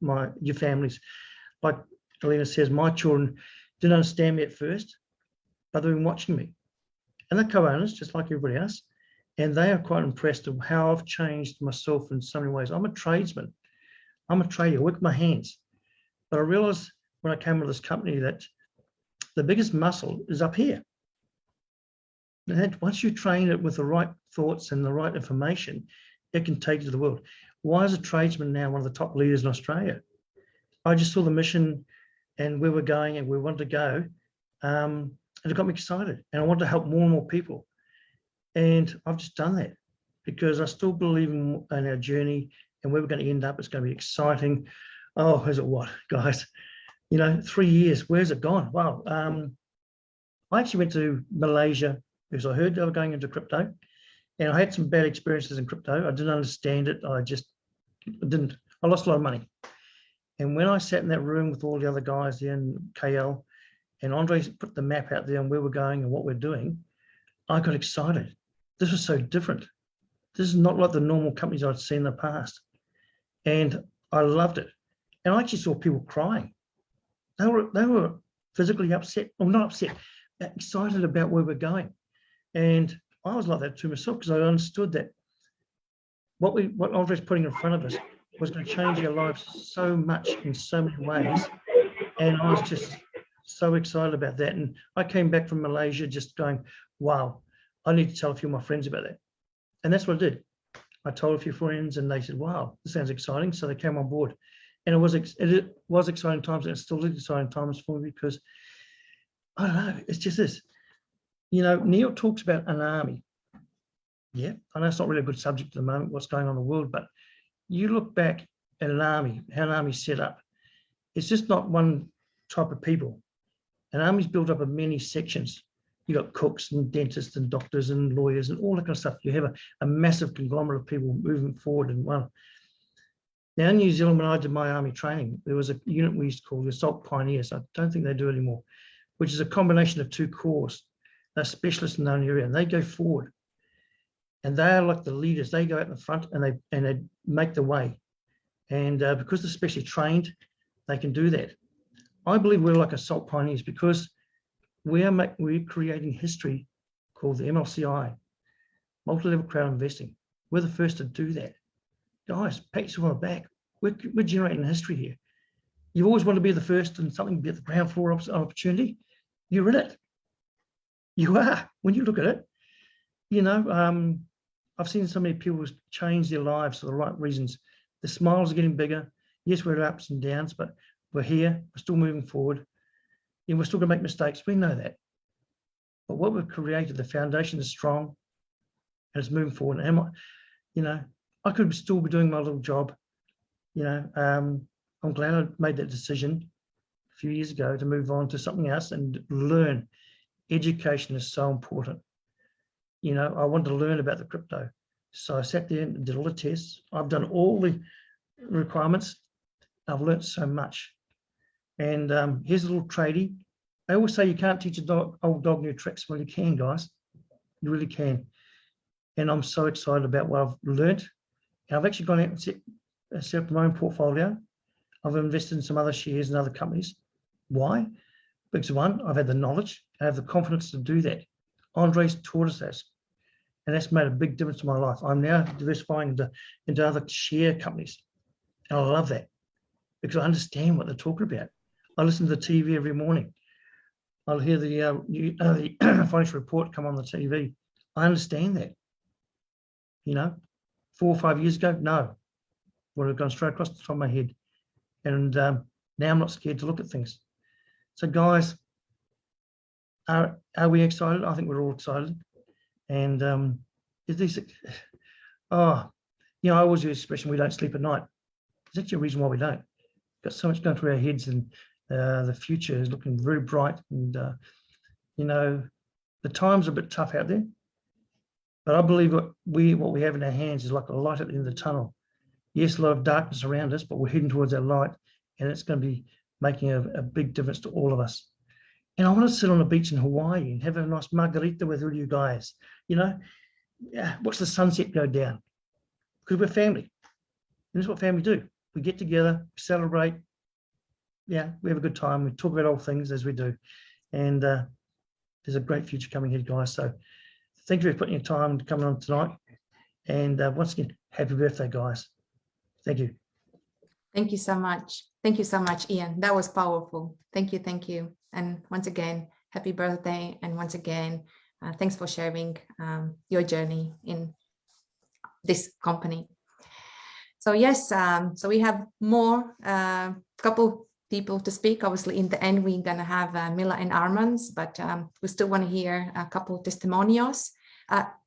F: your families. Like Alina says, my children didn't understand me at first, but they've been watching me. And they're co-owners, just like everybody else. And they are quite impressed with how I've changed myself in so many ways. I'm a tradesman. I'm a trader, I work with my hands. But I realized when I came to this company that the biggest muscle is up here. And once you train it with the right thoughts and the right information, it can take you to the world. Why is a tradesman now one of the top leaders in Australia? I just saw the mission and where we're going and where we want to go. And it got me excited. And I want to help more and more people. And I've just done that because I still believe in our journey and where we're going to end up. It's going to be exciting. Oh, is it what, guys? 3 years, where's it gone? Wow. I actually went to Malaysia because I heard they were going into crypto, and I had some bad experiences in crypto. I didn't understand it. I lost a lot of money. And when I sat in that room with all the other guys there in KL, and Andre put the map out there on where we're going and what we're doing, I got excited. This was so different. This is not like the normal companies I'd seen in the past. And I loved it. And I actually saw people crying. They were physically upset, or not upset, excited about where we're going. And I was like that to myself because I understood that what Andre's putting in front of us was going to change our lives so much in so many ways. And I was just so excited about that. And I came back from Malaysia just going, wow, I need to tell a few of my friends about that. And that's what I did. I told a few friends and they said, wow, this sounds exciting. So they came on board. And it was exciting times, and it's still exciting times for me because, I don't know, it's just this. Neil talks about an army. Yeah, I know it's not really a good subject at the moment, what's going on in the world, but you look back at an army, how an army's set up. It's just not one type of people. An army's built up of many sections. You got cooks and dentists and doctors and lawyers and all that kind of stuff. You have a massive conglomerate of people moving forward in one. Now in New Zealand, when I did my army training, there was a unit we used to call the Assault Pioneers. I don't think they do it anymore, which is a combination of two corps. They're specialists in their own area, and they go forward. And they are like the leaders. They go out in the front and they make the way. And because they're specially trained, they can do that. I believe we're like Assault Pioneers because we're creating history called the MLCI, multi-level crowd investing. We're the first to do that. Guys, pat yourself on the back. We're generating history here. You've always wanted to be the first in something, be at the ground floor of opportunity. You're in it. You are. When you look at it, I've seen so many people change their lives for the right reasons. The smiles are getting bigger. Yes, we're at ups and downs, but we're here. We're still moving forward. And we're still going to make mistakes. We know that. But what we've created, the foundation is strong and it's moving forward. And I could still be doing my little job. I'm glad I made that decision a few years ago to move on to something else and learn. Education is so important. I wanted to learn about the crypto. So I sat there and did all the tests. I've done all the requirements. I've learned so much. And here's a little tradie. I always say you can't teach old dog new tricks. Well, you can, guys. You really can. And I'm so excited about what I've learned. And I've actually gone out and set up my own portfolio. I've invested in some other shares in other companies. Why? Because one, I've had the knowledge, I have the confidence to do that. Andre's taught us that. And that's made a big difference to my life. I'm now diversifying into other share companies. And I love that because I understand what they're talking about. I listen to the TV every morning. I'll hear the financial report come on the TV. I understand that. 4 or 5 years ago, no. Would have gone straight across the top of my head. And now I'm not scared to look at things. So guys, are we excited? I think we're all excited. And these, oh, you know, I always use the expression, we don't sleep at night. There's actually a reason why we don't. We've got so much going through our heads, and the future is looking very bright. And, you know, the times are a bit tough out there, but I believe what we have in our hands is like a light at the end of the tunnel. Yes, a lot of darkness around us, but we're heading towards that light, and it's going to be making a big difference to all of us. And I want to sit on a beach in Hawaii and have a nice margarita with all you guys, you know, watch the sunset go down, because we're family. And that's what family do. We get together, celebrate, yeah, we have a good time, we talk about all things as we do. And there's a great future coming here, guys. So thank you for putting your time to coming on tonight. And once again, happy birthday, guys. Thank you.
A: Thank you so much. Thank you so much, Ian. That was powerful. Thank you. Thank you. And once again, happy birthday. And once again, thanks for sharing your journey in this company. So yes, so we have more, couple people to speak. Obviously, in the end, we're going to have Mila and Armands, but we still want to hear a couple of testimonials.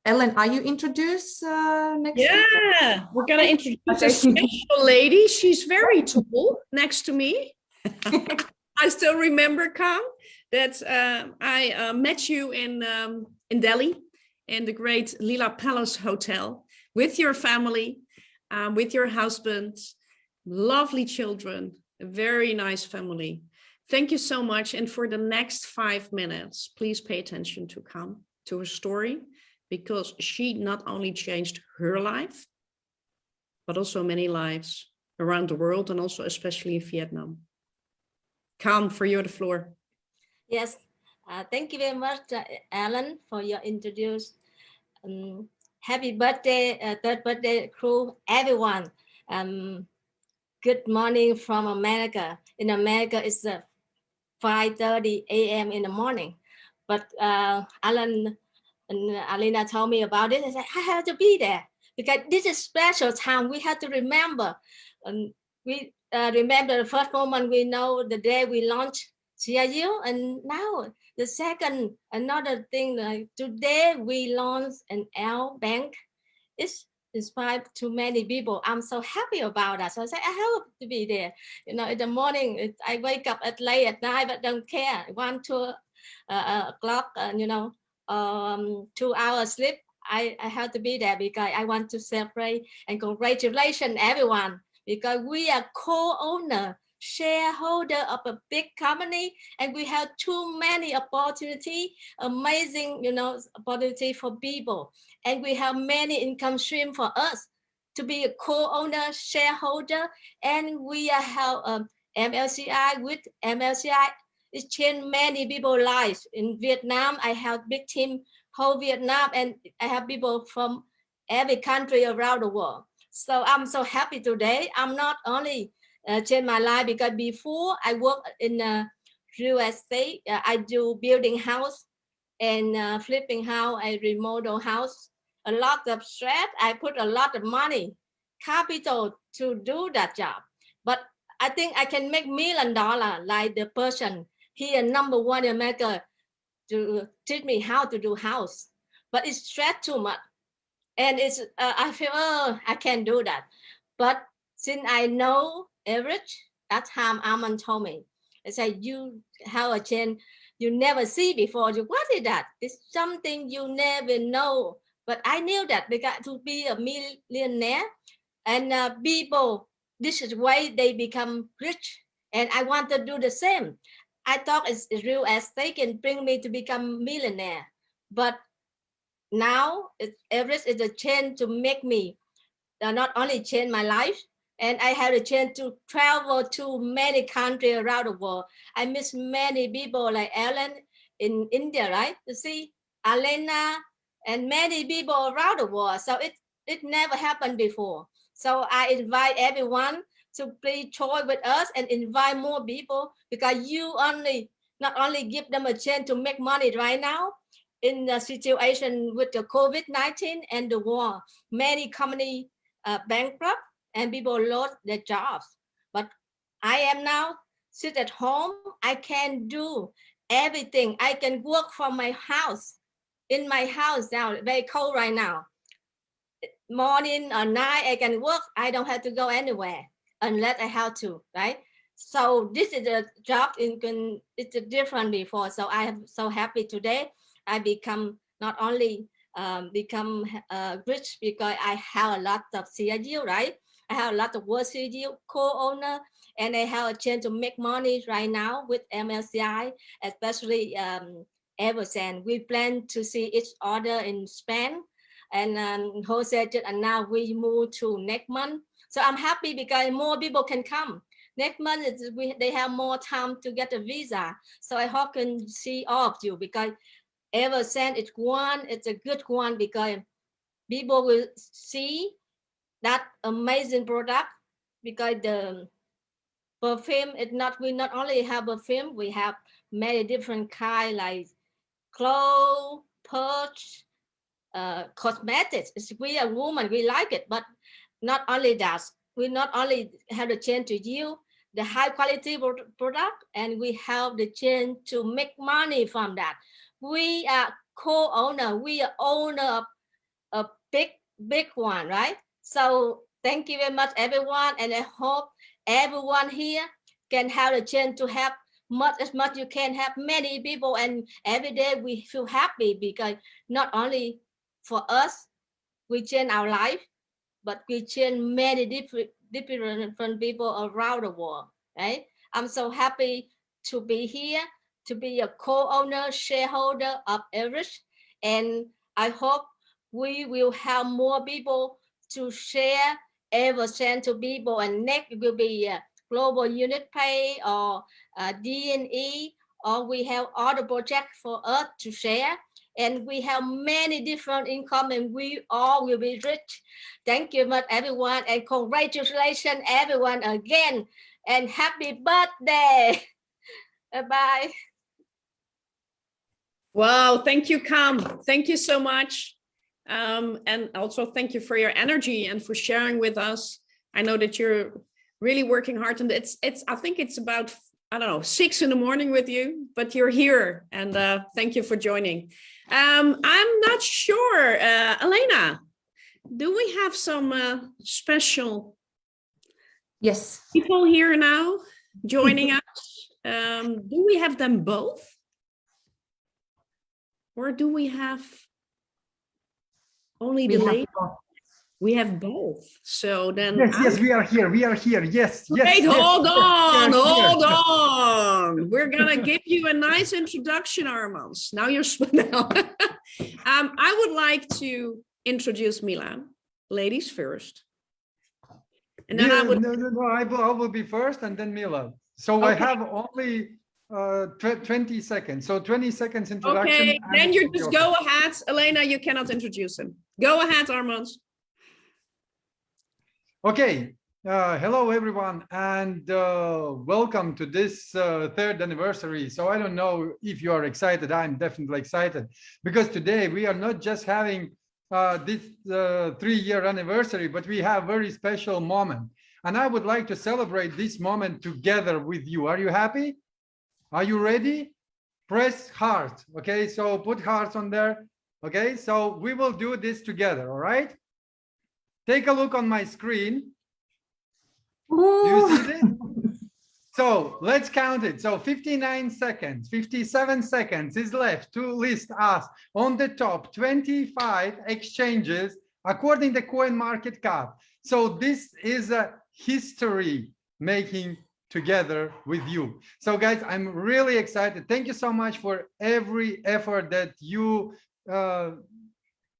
A: Ellen, are you introduced next?
B: Yeah, we're going to introduce a special lady. She's very tall next to me. I still remember, Kam, that I met you in Delhi in the great Leela Palace Hotel with your family, with your husband, lovely children, a very nice family. Thank you so much. And for the next 5 minutes, please pay attention to Kam, to her story, because she not only changed her life, but also many lives around the world, and also especially in Vietnam. Kam, for you the floor.
G: Yes, thank you very much, Alan, for your introduction. Happy birthday, third birthday crew, everyone. Good morning from America. In America, it's 5:30 a.m. in the morning. But Alan and Alina told me about it. I said, I have to be there because this is special time. We have to remember. We remember the first moment we know the day we launched CRU, and now the second, another thing, like today we launched an Lbank. It's inspired to many people. I'm so happy about that. So I said, I hope to be there. You know, in the morning, I wake up at late at night, but don't care. 1, 2 o'clock, you know, 2 hours sleep. I have to be there because I want to celebrate and congratulations everyone, because we are co-owner, shareholder of a big company, and we have too many opportunity, amazing, you know, opportunity for people, and we have many income stream for us to be a co-owner, shareholder, and we have MLCI. With MLCI, it changed many people's lives. In Vietnam, I have big team whole Vietnam, and I have people from every country around the world. So I'm so happy today. I'm not only changed my life because before I work in real estate, I do building house and flipping house, I remodel house. A lot of stress. I put a lot of money, capital to do that job. But I think I can make $1 million like the person here, #1 in America, to teach me how to do house. But it's stress too much. And it's I feel, oh, I can't do that. But since I know average, that time Armand told me, I said, you have a chance you never see before. You, what is that? It's something you never know. But I knew that because to be a millionaire and people, this is why they become rich. And I want to do the same. I thought it's real estate can bring me to become millionaire. But now average is a chance to make me not only change my life, and I had a chance to travel to many countries around the world. I miss many people like Ellen in India, right? You see, Alena and many people around the world. So it never happened before. So I invite everyone to please join with us and invite more people, because you not only give them a chance to make money right now in the situation with the COVID-19 and the war. Many companies bankrupt and people lost their jobs. But I am now sit at home. I can do everything. I can work from my house. in my house now, very cold right now. Morning or night, I can work. I don't have to go anywhere unless I have to, right? So this is a job it's different before. So I am so happy today. I become not only become rich because I have a lot of CRU, right? I have a lot of WCRU co-owner, and I have a chance to make money right now with MLCI, especially Evoscent. We plan to see each other in Spain, and Jose and now we move to next month. So I'm happy because more people can come. Next month they have more time to get a visa. So I hope can see all of you because Evoscent it's a good one because people will see that amazing product because the perfume we not only have perfume, we have many different kind like clothes, perch, cosmetics. We are women, we like it, but not only that, we not only have the chance to use the high quality product, and we have the chance to make money from that. We are co-owner, we are owner of a big one, right? So thank you very much, everyone, and I hope everyone here can have the chance to have as much you can have many people, and every day we feel happy because not only for us we change our life, but we change many different people around the world, right? I'm so happy to be here, to be a co-owner, shareholder of Evoscent, and I hope we will have more people to share Evoscent to people, and next will be Global Unit Pay or DNE, or we have other projects for us to share. And we have many different income, and we all will be rich. Thank you much, everyone, and congratulations, everyone, again, and happy birthday. Bye-bye.
B: Wow, thank you, Kam. Thank you so much. And also thank you for your energy and for sharing with us. I know that you're really working hard, and I think it's about, I don't know, 6 in the morning with you, but you're here, and thank you for joining. I'm not sure, Elena, do we have some special people here now joining us? Do we have them both? Or do we have only the lady? We have both. So then
H: yes, we are here. We are here. Yes.
B: Wait,
H: yes.
B: hold on.
H: Yes,
B: Hold on. We're gonna give you a nice introduction, Armand. Now you're now. I would like to introduce Milan. Ladies first. And then
H: I will be first, and then Mila. So okay. I have only 20 seconds. So 20 seconds introduction.
B: Okay, then you just go ahead. Elena, you cannot introduce him. Go ahead, Armand.
H: Okay. Hello, everyone, and welcome to this third anniversary. So I don't know if you are excited. I'm definitely excited because today we are not just having this 3-year anniversary, but we have a very special moment. And I would like to celebrate this moment together with you. Are you happy? Are you ready? Press heart. Okay, so put hearts on there. Okay, so we will do this together. All right. Take a look on my screen. Do you see this? So let's count it. So 59 seconds, 57 seconds is left to list us on the top 25 exchanges according to coin market cap. So this is a history making together with you. So guys, I'm really excited. Thank you so much for every effort that you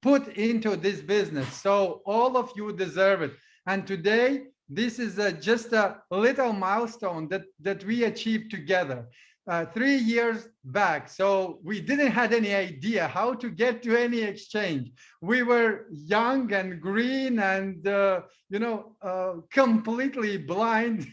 H: put into this business. So all of you deserve it. And today, this is just a little milestone that we achieved together 3 years back. So we didn't have any idea how to get to any exchange. We were young and green and, completely blind.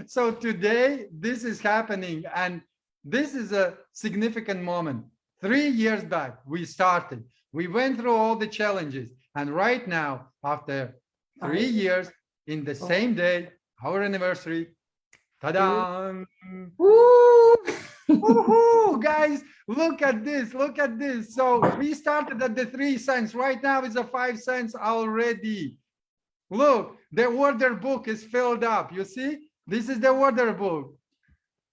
H: So today, this is happening. And this is a significant moment. 3 years back, we started. We went through all the challenges. And right now, after 3 years, in the same day, our anniversary, ta-da! Woohoo, guys, look at this, look at this. So we started at the 3 cents. Right now it's a 5 cents already. Look, the order book is filled up. You see, this is the order book.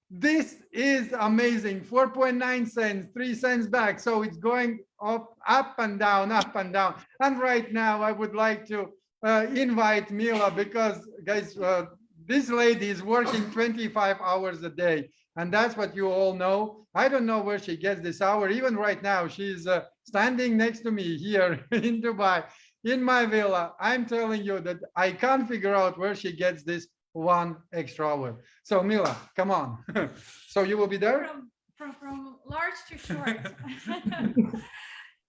H: This is amazing. 4.9 cents, 3 cents back. So it's going up and down, up and down. And right now I would like to invite Mila, because guys, this lady is working 25 hours a day. And that's what you all know. I don't know where she gets this hour. Even right now, she's standing next to me here in Dubai, in my villa. I'm telling you that I can't figure out where she gets this 1 extra hour. So Mila, come on. So you will be there?
I: From large to short.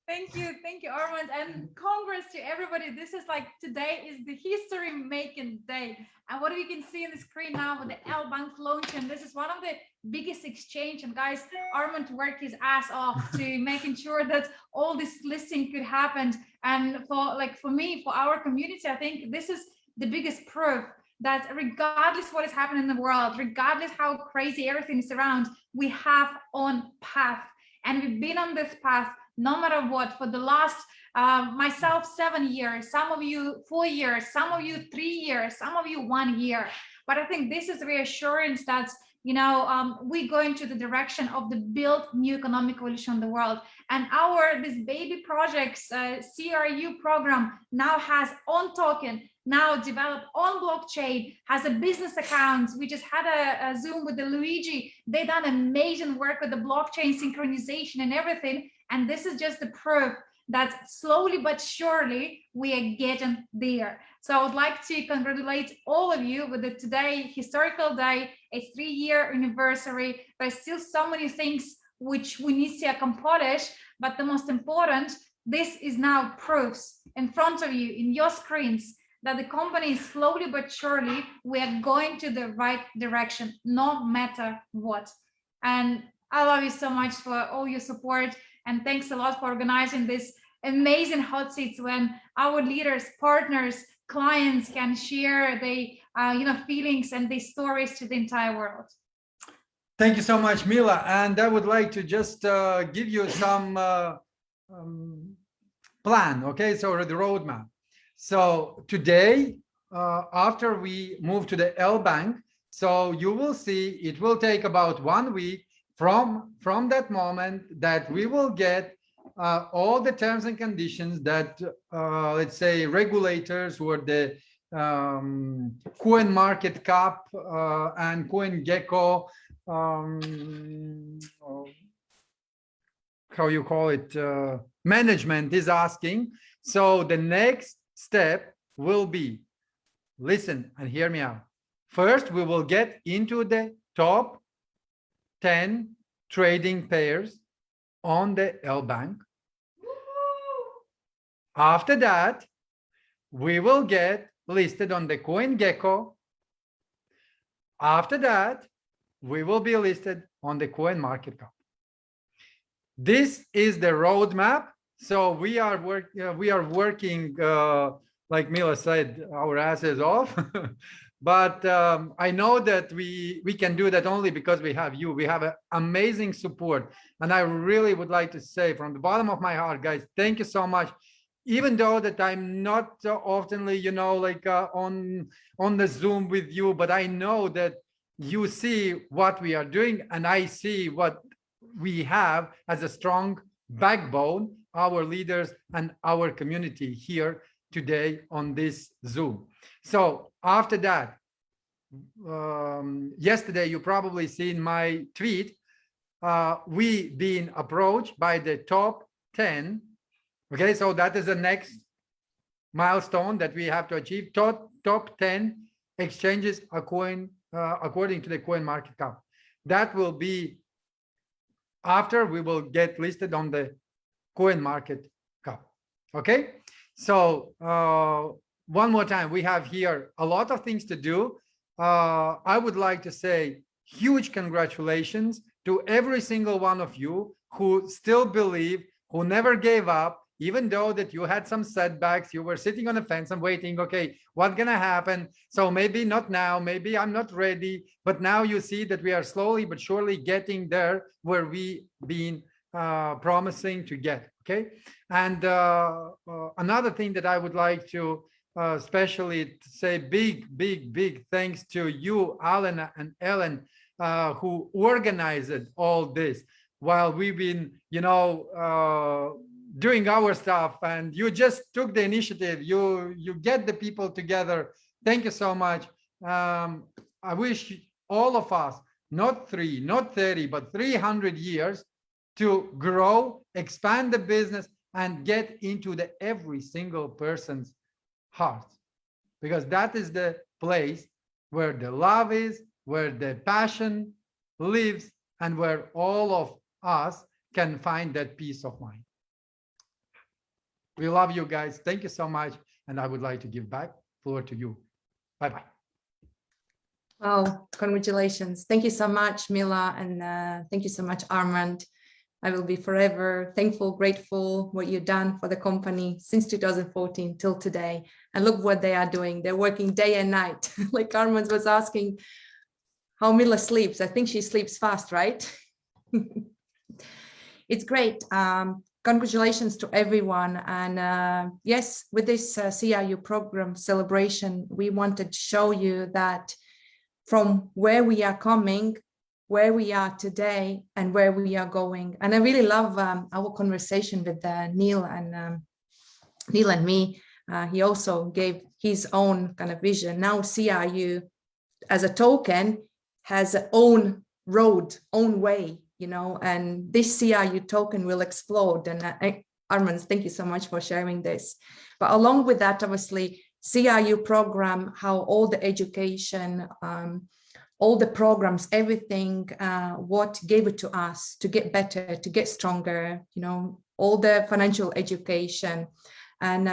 I: Thank you, Armand, and congrats to everybody. This is like, today is the history-making day. And what we can see on the screen now with the Lbank launching, this is one of the biggest exchange. And guys, Armand worked his ass off to making sure that all this listing could happen. And for me, for our community, I think this is the biggest proof that regardless what is happening in the world, regardless how crazy everything is around, we have on path. And we've been on this path no matter what for the last, myself, 7 years, some of you 4 years, some of you 3 years, some of you 1 year. But I think this is reassurance that, you know, we go into the direction of the build new economic coalition in the world. And this baby projects, CRU program now has on token, now developed on blockchain, has a business account. We just had a Zoom with the Luigi. They done amazing work with the blockchain synchronization and everything. And this is just the proof that slowly but surely we are getting there. So I would like to congratulate all of you with the today historical day. It's 3-year anniversary. There's still so many things which we need to accomplish, but the most important, this is now proofs in front of you in your screens that the company slowly but surely we are going to the right direction, no matter what. And I love you so much for all your support, and thanks a lot for organizing this amazing hot seats when our leaders, partners, clients can share their feelings and their stories to the entire world.
H: Thank you so much, Mila. And I would like to just give you some plan, okay? So the roadmap. So today, after we move to the Lbank, so you will see it will take about 1 week from that moment that we will get all the terms and conditions that, let's say, regulators or the Coin Market Cap and CoinGecko, how you call it, management is asking. So the next step will be, listen and hear me out. First, we will get into the top 10 trading pairs on the Lbank. After that, we will get listed on the CoinGecko. After that, we will be listed on the Coin Market Cap. This is the roadmap. So we are working, like Mila said, our asses off. But I know that we can do that only because we have you. We have an amazing support. And I really would like to say from the bottom of my heart, guys, thank you so much. Even though that I'm not oftenly, on the Zoom with you, but I know that you see what we are doing, and I see what we have as a strong backbone, our leaders and our community here today on this Zoom. So after that, yesterday you probably seen my tweet. We been approached by the top 10. Okay, so that is the next milestone that we have to achieve. Top 10 exchanges according to the Coin Market Cap. That will be after we will get listed on the Coin Market Cap. Okay, so one more time, we have here a lot of things to do. I would like to say huge congratulations to every single one of you who still believe, who never gave up, even though that you had some setbacks, you were sitting on the fence and waiting, okay, what's gonna happen? So maybe not now, maybe I'm not ready, but now you see that we are slowly but surely getting there where we been promising to get, okay? And another thing that I would like to especially say big thanks to you, Alan and Ellen, who organized all this while we've been, you know, doing our stuff, and you just took the initiative. You get the people together. Thank you so much. I wish all of us, not 3, not 30, but 300 years to grow, expand the business, and get into the every single person's heart, because that is the place where the love is, where the passion lives, and where all of us can find that peace of mind. We love you guys. Thank you so much. And I would like to give back floor to you. Bye-bye.
A: Oh, congratulations. Thank you so much, Mila. And thank you so much, Armand. I will be forever thankful, grateful what you've done for the company since 2014 till today. And look what they are doing. They're working day and night. Like Armand was asking how Mila sleeps. I think she sleeps fast, right? It's great. Congratulations to everyone. And yes, with this CRU program celebration, we wanted to show you that from where we are coming, where we are today, and where we are going. And I really love our conversation with Neil and me. He also gave his own kind of vision. Now CRU as a token has its own road, own way, you know, and this CRU token will explode. And Armand, thank you so much for sharing this. But along with that, obviously, CRU program, how all the education, all the programs, everything, what gave it to us to get better, to get stronger, you know, all the financial education. And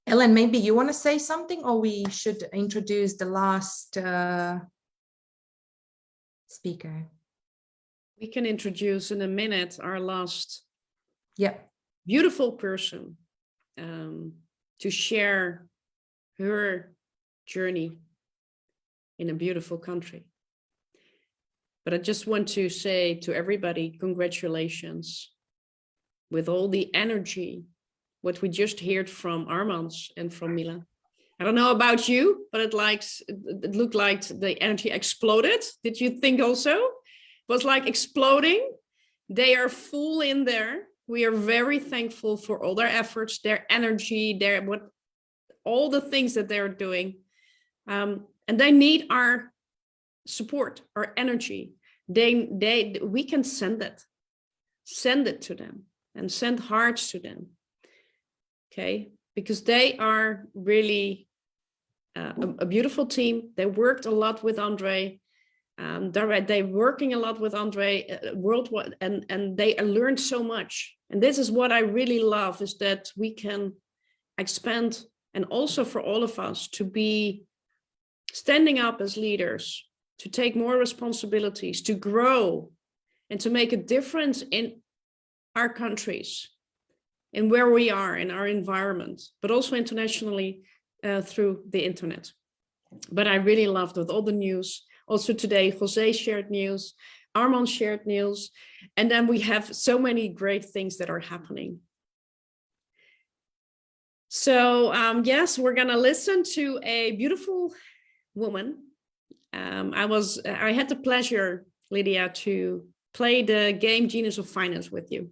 A: Ellen, maybe you want to say something, or we should introduce the last speaker?
B: We can introduce in a minute our last
A: beautiful
B: person to share her journey in a beautiful country. But I just want to say to everybody, congratulations with all the energy, what we just heard from Armand and from Mila. I don't know about you, but it looked like the energy exploded. Did you think also? It was like exploding. They are full in there. We are very thankful for all their efforts, their energy, all the things that they're doing. And they need our support, our energy. We can send it to them and send hearts to them. Okay, because they are really a beautiful team. They worked a lot with Andre. They're working a lot with Andre worldwide, and they learned so much. And this is what I really love, is that we can expand, and also for all of us to be standing up as leaders, to take more responsibilities, to grow, and to make a difference in our countries, in where we are, in our environment, but also internationally through the internet. But I really loved with all the news. Also today, Jose shared news, Armand shared news, and then we have so many great things that are happening. So yes, we're gonna listen to a beautiful woman. I had the pleasure, Lydia, to play the game Genius of Finance with you.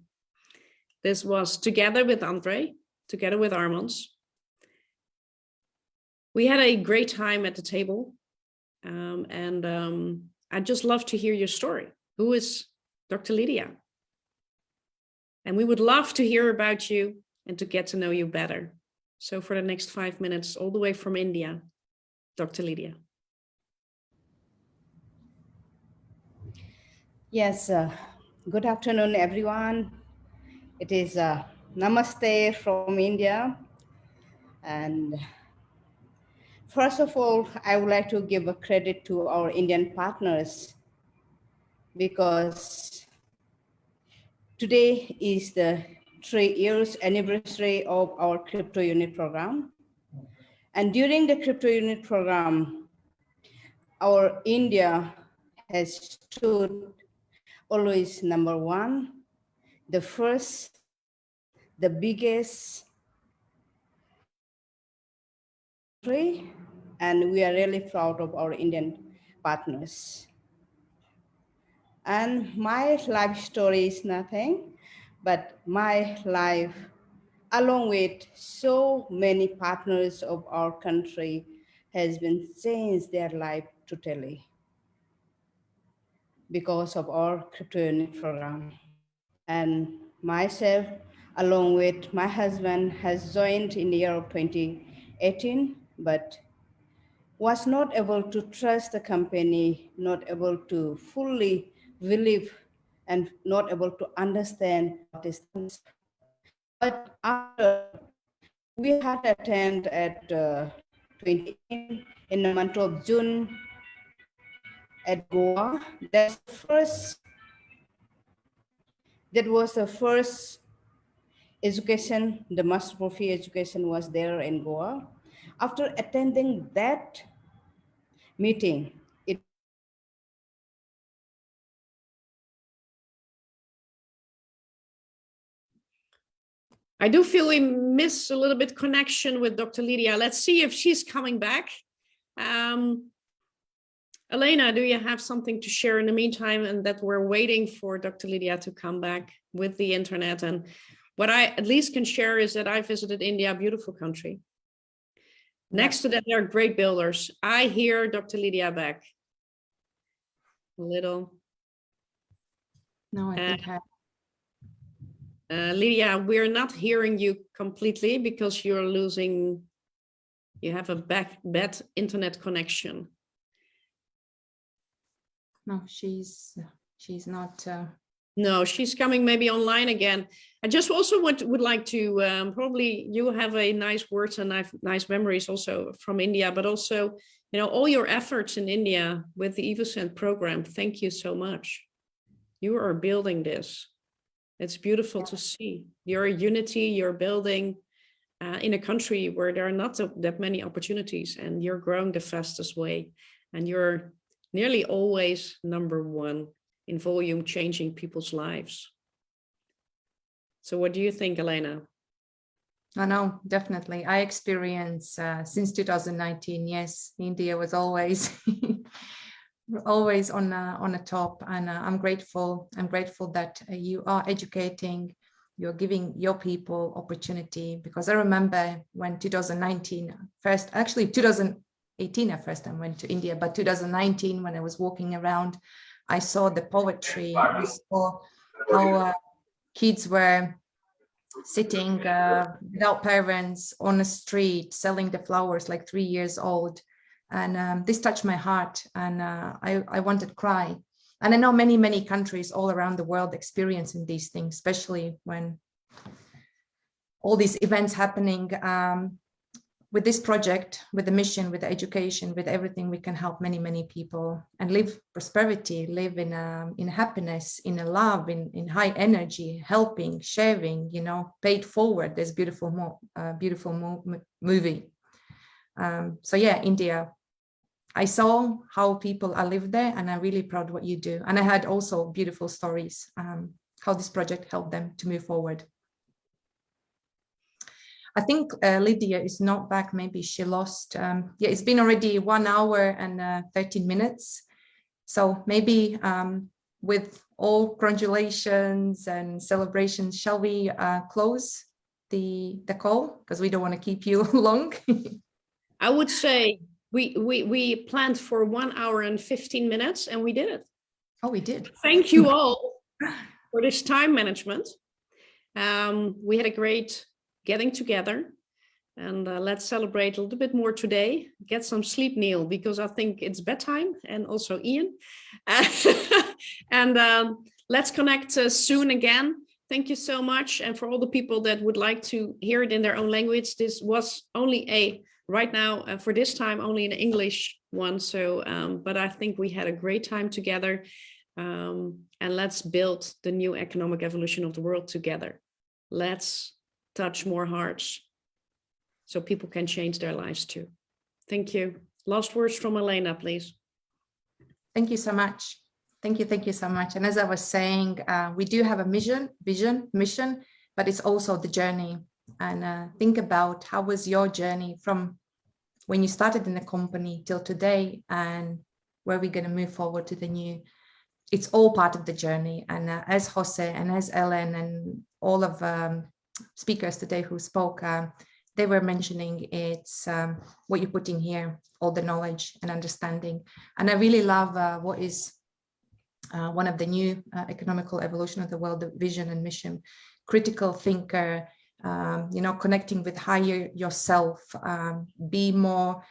B: This was together with Andre, together with Armand. We had a great time at the table. I'd just love to hear your story. Who is Dr. Lydia? And we would love to hear about you and to get to know you better. So for the next 5 minutes, all the way from India, Dr. Lydia.
J: Yes, good afternoon, everyone. It is Namaste from India. And first of all, I would like to give a credit to our Indian partners, because today is the 3 years anniversary of our Cryptounit program. And during the Cryptounit program, our India has stood always number one, the first, the biggest country, and we are really proud of our Indian partners. And my life story is nothing, but my life, along with so many partners of our country, has been changed their life totally because of our Cryptounit program. And myself, along with my husband, has joined in the year of 2018, but was not able to trust the company, not able to fully believe, and not able to understand what is. But after we had attended at 2018 in the month of June at Goa, that was the first education, the master profi education was there in Goa. After attending that meeting,
B: I do feel we miss a little bit connection with Dr. Lydia. Let's see if she's coming back. Elena, do you have something to share in the meantime, and that we're waiting for Dr. Lydia to come back with the internet? And what I at least can share is that I visited India, a beautiful country. Next to that, there are great builders. I hear Dr. Lydia back. A little.
A: No, I think
B: Lydia, we're not hearing you completely because you're losing, you have a bad internet connection.
A: no, she's not.
B: No, she's coming maybe online again. I just also would like to, probably you have a nice words and nice memories also from India, but also, you know, all your efforts in India with the Evoscent program. Thank you so much. You are building this. It's beautiful to see your unity, you're building in a country where there are not that many opportunities, and you're growing the fastest way. And you're nearly always number one in volume, changing people's lives. So what do you think, Elena?
A: I know, definitely. I experience since 2019, yes, India was always always on the top, and I'm grateful that you are educating, you're giving your people opportunity, because I remember when 2019 first, actually 2018 I first time went to India, but 2019 when I was walking around, I saw the poverty. I saw how kids were sitting without parents on the street selling the flowers, like 3 years old. And this touched my heart, and I wanted to cry. And I know many countries all around the world experiencing these things, especially when all these events happening. With this project, with the mission, with the education, with everything, we can help many people and live prosperity, live in happiness, in a love, in high energy, helping, sharing, you know, paid forward. There's beautiful movie. So yeah, India. I saw how people are live there, and I'm really proud of what you do. And I had also beautiful stories, how this project helped them to move forward. I think Lydia is not back. Maybe she lost. Yeah, it's been already 1 hour and 13 minutes. So maybe with all congratulations and celebrations, shall we close the call? Because we don't want to keep you long.
B: I would say we planned for 1 hour and 15 minutes, and we did it.
A: Oh, we did.
B: Thank you all for this time management. We had a great getting together, and let's celebrate a little bit more today. Get some sleep, Neil, because I think it's bedtime, and also Ian. And let's connect soon again. Thank you so much. And for all the people that would like to hear it in their own language, this was only right now for this time only an English one. So, but I think we had a great time together, and let's build the new economic evolution of the world together. let's touch more hearts so people can change their lives too. Thank you. Last words from Elena, please.
A: Thank you so much. Thank you so much. And as I was saying, we do have a mission, but it's also the journey. And think about how was your journey from when you started in the company till today, and where we're going to move forward to the new. It's all part of the journey. And as Jose and as Ellen and all of speakers today who spoke, they were mentioning it's what you're putting here, all the knowledge and understanding. And I really love what is one of the new economical evolution of the world, the vision and mission, critical thinker, connecting with higher yourself, be more,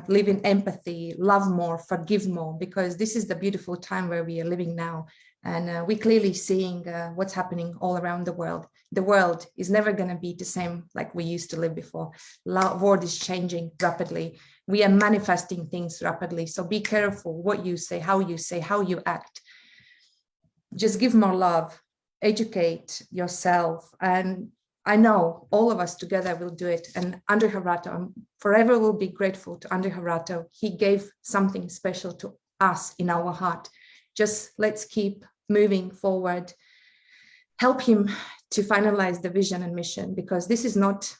A: live in empathy, love more, forgive more, because this is the beautiful time where we are living now. And we're clearly seeing what's happening all around the world. The world is never going to be the same like we used to live before. The world is changing rapidly. We are manifesting things rapidly. So be careful what you say, how you act. Just give more love, educate yourself. And I know all of us together will do it. And Andre Harato, I forever will be grateful to Andre Harato. He gave something special to us in our heart. Just let's keep moving forward. Help him to finalize the vision and mission, because this is not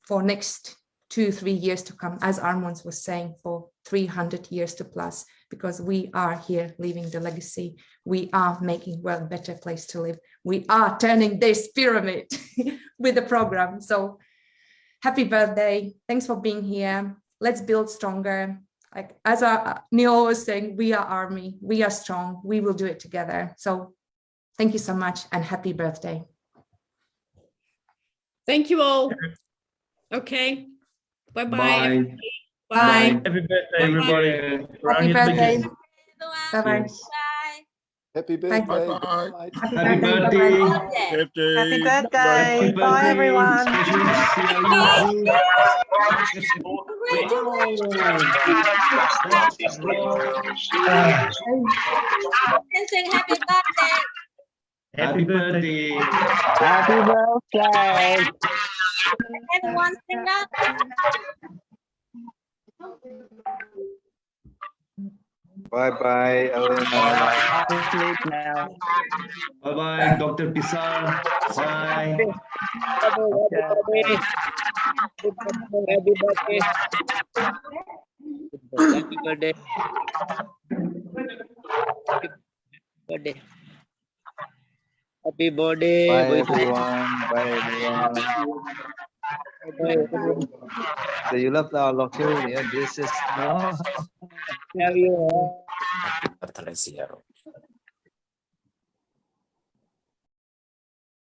A: for next 2-3 years to come, as Armand was saying, for 300 years to plus, because we are here leaving the legacy. We are making world a better place to live. We are turning this pyramid with the program. So happy birthday. Thanks for being here. Let's build stronger. Like as Neil was saying, we are army, we are strong, we will do it together. So thank you so much and happy birthday.
B: Thank you all. Okay. Bye-bye.
K: Bye.
B: Bye.
F: Happy birthday, everybody.
A: Happy birthday.
G: Bye-bye.
A: Bye-bye.
D: Happy birthday.
K: Bye-bye.
F: Happy birthday.
L: Happy birthday. Bye, everyone.
G: Sing happy birthday.
F: Happy birthday.
L: Happy birthday.
G: Everyone sing up.
K: Bye-bye, Elena.
L: Sleep now.
F: Bye-bye, Dr. Pisar. Bye.
L: Okay.
M: Happy birthday. Happy birthday. Birthday. Happy birthday.
K: Bye, everyone. Bye, everyone.
M: Bye.
K: So you love our local, yeah? This is no.
M: Have you?